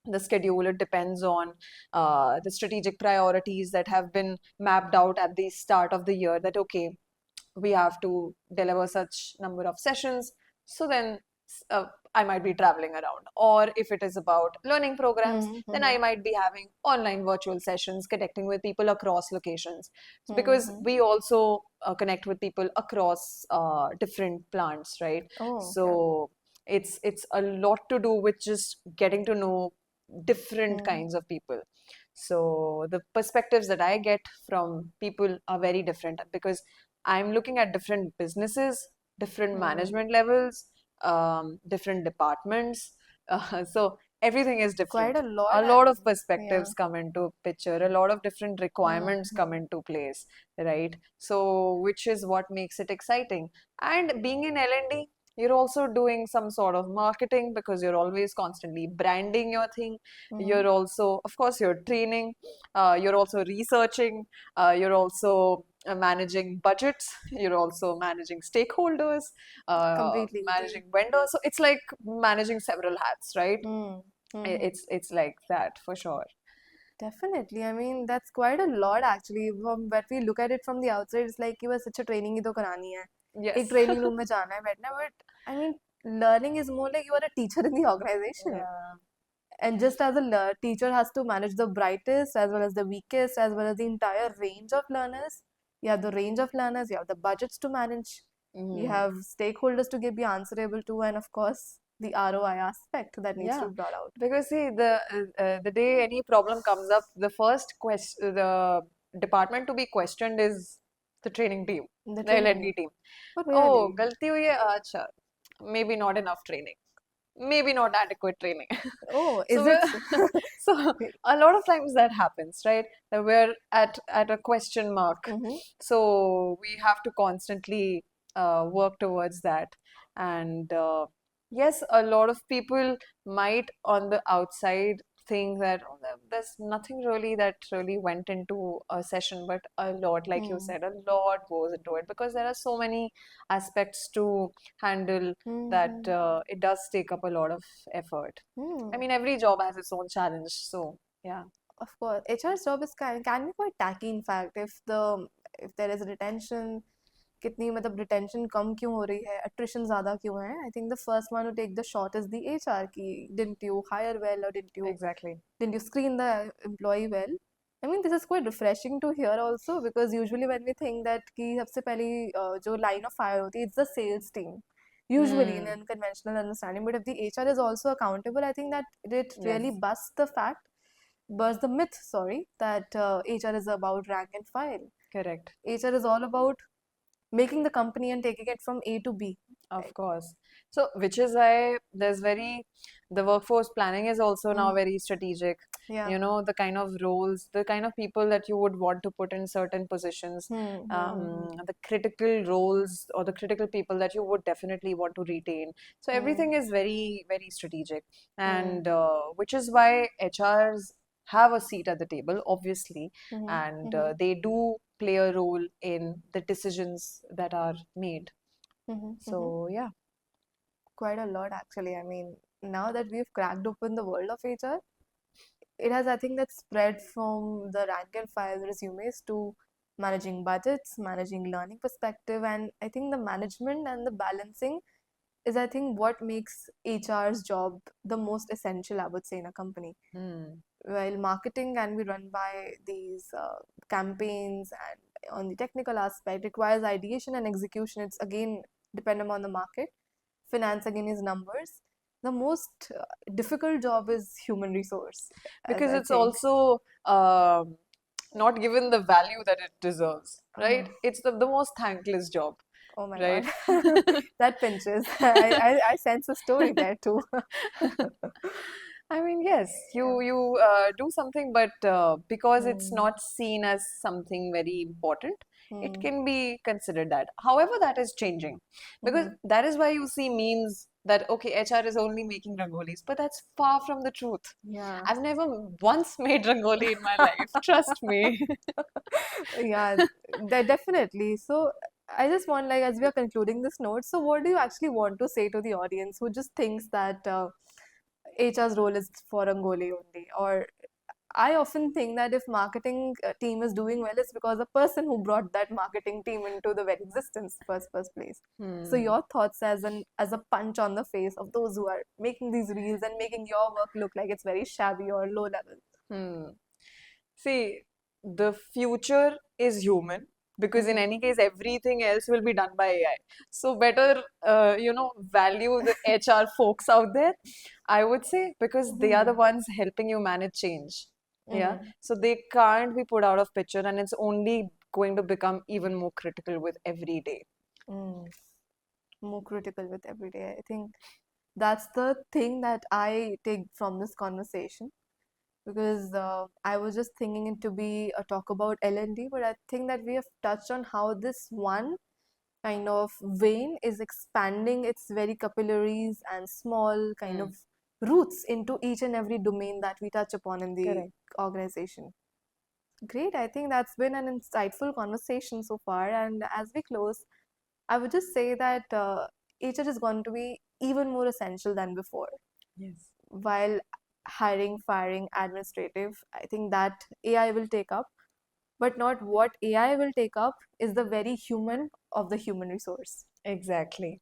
B: the schedule. It depends on the strategic priorities that have been mapped out at the start of the year, that okay, we have to deliver such number of sessions. So then uh, I might be traveling around. Or if it is about learning programs, then
A: Mm-hmm.
B: I might be having online virtual sessions, connecting with people across locations. So because
A: Mm-hmm.
B: we also connect with people across different plants, right?
A: Oh, okay.
B: So it's a lot to do with just getting to know different
A: Mm-hmm.
B: kinds of people. So the perspectives that I get from people are very different because I'm looking at different businesses, different
A: Mm.
B: management levels, different departments. So everything is
A: Quite
B: different.
A: a lot,
B: A
A: I
B: lot of
A: mean. Yeah.
B: perspectives come into picture, a lot of different requirements come
A: Mm-hmm.
B: into place, right? So which is what makes it exciting. And being in L&D, you're also doing some sort of marketing because you're always constantly branding your thing.
A: Mm-hmm.
B: You're also, of course, you're training, you're also researching, you're also managing budgets, you're also managing stakeholders,
A: Completely agree.
B: managing vendors. So it's like managing several hats, right?
A: Mm. Mm-hmm.
B: It's like that for sure.
A: Definitely. I mean, that's quite a lot actually. From what we look at it from the outside, it's like कि बस अच्छा training ही तो करानी है. एक
B: Yes.
A: training room में जाना है बैठना है. But I mean, learning is more like you are a teacher in the organization.
B: Yeah.
A: And just as a teacher has to manage the brightest as well as the weakest, as well as the entire range of learners. You have the range of learners, you have the budgets to manage, you
B: Mhm.
A: have stakeholders to be answerable to, and of course, the ROI aspect that needs to
B: Yeah,
A: be brought out.
B: because see, the day any problem comes up, the first the department to be questioned is the training team,
A: The
B: the
A: training
B: L&D
A: team.
B: team.
A: Oh,
B: Oh,
A: really?
B: गलती हुई है, अच्छा, maybe not enough training, maybe not adequate training.
A: Oh,
B: So
A: is it?
B: so a lot of times that happens, right? That we're at a question mark.
A: Mm-hmm.
B: So we have to constantly work towards that. And yes, a lot of people might on the outside think that oh, there's nothing really that really went into a session, but a lot, like you
A: Hmm.
B: said, a lot goes into it because there are so many aspects to handle that
A: Mm-hmm.
B: it does take up a lot of effort. I
A: Hmm.
B: mean, every job has its own challenge, so yeah.
A: Of course, HR's job is can be quite tacky. In fact, if there is retention, कितनी मतलब retention कम क्यों हो रही है, attrition ज़्यादा क्यों है? I think the first one to take the shot is the HR की didn't you hire well or
B: Exactly.
A: didn't you screen the employee well? I mean, this is quite refreshing to hear also because usually when we think that कि सबसे पहली जो line of fire होती है, it's the sales team. Usually in
B: Hmm.
A: conventional understanding, but if the HR is also accountable, I think that it
B: Yes,
A: really busts the myth, sorry, that HR is about rank and file.
B: correct.
A: HR is all about making the company and taking it from A to B.
B: Of
A: Right?
B: course. So, which is why the workforce planning is also now
A: Mm,
B: very strategic.
A: yeah.
B: You know, the kind of roles, the kind of people that you would want to put in certain positions,
A: Hmm, hmm, hmm, hmm.
B: the critical roles or the critical people that you would definitely want to retain. So,
A: Hmm,
B: everything is very, very strategic.
A: hmm,
B: And which is why HRs have a seat at the table, obviously,
A: mhm,
B: and
A: mhm,
B: they do play a role in the decisions that are made.
A: mhm, mhm.
B: So, yeah.
A: Quite a lot, actually. I mean, now that we've cracked open the world of HR, it has, I think, that spread from the rank and file resumes to managing budgets, managing learning perspective, and I think the management and the balancing is, I think, what makes HR's job the most essential, I would say, in a company.
B: Hmm.
A: While marketing can be run by these campaigns and on the technical aspect requires ideation and execution, it's again dependent on the market. Finance again is numbers. The most difficult job is human resource, as
B: Because
A: I
B: it's
A: think.
B: also not given the value that it deserves,
A: Oh,
B: right? It's the most thankless job,
A: oh my god.
B: right?
A: That pinches. I sense a story there too.
B: I mean, yes,
A: Yeah.
B: you do something, but because it's
A: Hmm.
B: not seen as something very important, it
A: Hmm.
B: can be considered that. However, that is changing because
A: Hmm.
B: that is why you see memes that okay, HR is only making rangolis, but that's far from the truth.
A: Yeah.
B: I've never once made rangoli in my life. Trust me.
A: Yeah, definitely. So I just want, like, as we are concluding this note, so what do you actually want to say to the audience who just thinks that HR's role is for Rangoli only? Or I often think that if marketing team is doing well, it's because the person who brought that marketing team into the very existence first place. So
B: Hmm.
A: your thoughts as a punch on the face of those who are making these reels and making your work look like it's very shabby or low level.
B: Hmm. See, the future is human because in
A: Mm-hmm.
B: any case, everything else will be done by AI. So better, value the HR folks out there, I would say, because they are the
A: Mm-hmm.
B: ones helping you manage change. Yeah.
A: Mm-hmm.
B: So they can't be put out of picture, and it's only going to become even more critical with every day.
A: Mm. More critical with every day. I think that's the thing that I take from this conversation because I was just thinking it to be a talk about L&D, but I think that we have touched on how this one kind of vein is expanding its very capillaries and small kind
B: Hmm.
A: of roots into each and every domain that we touch upon in the
B: Correct.
A: organization. Great. I think that's been an insightful conversation so far. And as we close, I would just say that HR is going to be even more essential than before.
B: Yes.
A: While hiring, firing, administrative, I think that AI will take up, but not what AI will take up is the very human of the human resource.
B: Exactly.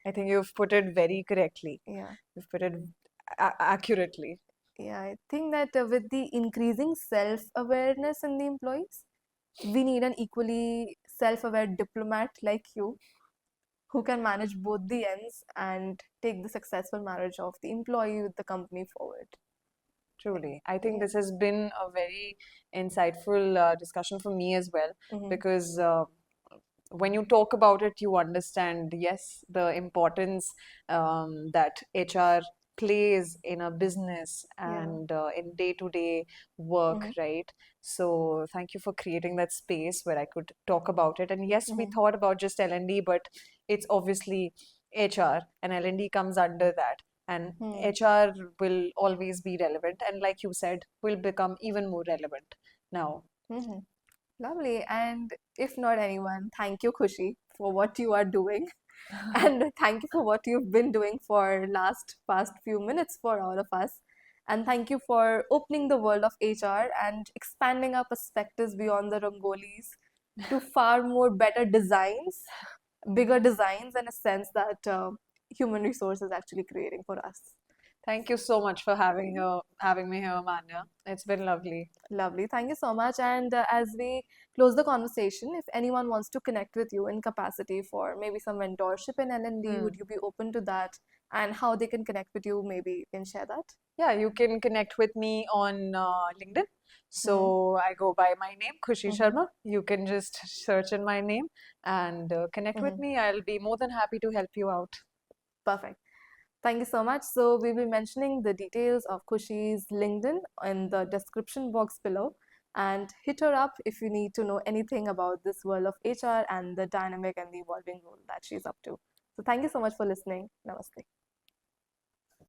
B: I think you've put it very correctly.
A: Yeah,
B: You've put it accurately.
A: yeah. I think that with the increasing self-awareness in the employees, we need an equally self-aware diplomat like you who can manage both the ends and take the successful marriage of the employee with the company forward.
B: Truly. I think
A: Yeah.
B: this has been a very insightful discussion for me as well,
A: Mhm.
B: because when you talk about it, you understand, yes, the importance that HR plays in a business
A: Yeah.
B: and in day-to-day work,
A: Mhm.
B: right? So thank you for creating that space where I could talk about it. And yes, we
A: Mhm.
B: thought about just L&D, but it's obviously HR, and L&D comes under that. And
A: Hmm.
B: HR will always be relevant, and like you said, will become even more relevant now.
A: Mhm. Lovely. And if not anyone, thank you, Khushi, for what you are doing. And thank you for what you've been doing for last past few minutes for all of us. And thank you for opening the world of HR and expanding our perspectives beyond the rangolis to far more better designs, bigger designs, and a sense that human resource is actually creating for us.
B: Thank you so much for having me here, Manya. It's been lovely.
A: Lovely. Thank you so much. And as we close the conversation, if anyone wants to connect with you in capacity for maybe some mentorship in L&D,
B: Hmm.
A: would you be open to that? And how they can connect with you, maybe you can share that.
B: Yeah, you can connect with me on LinkedIn.
A: Hmm.
B: So I go by my name, Khushi
A: Hmm.
B: Sharma. You can just search in my name and connect with
A: Hmm.
B: me. I'll be more than happy to help you out.
A: Perfect. Thank you so much. So we'll be mentioning the details of Khushi's LinkedIn in the description box below. And hit her up if you need to know anything about this world of HR and the dynamic and the evolving role that she's up to. So thank you so much for listening. Namaste.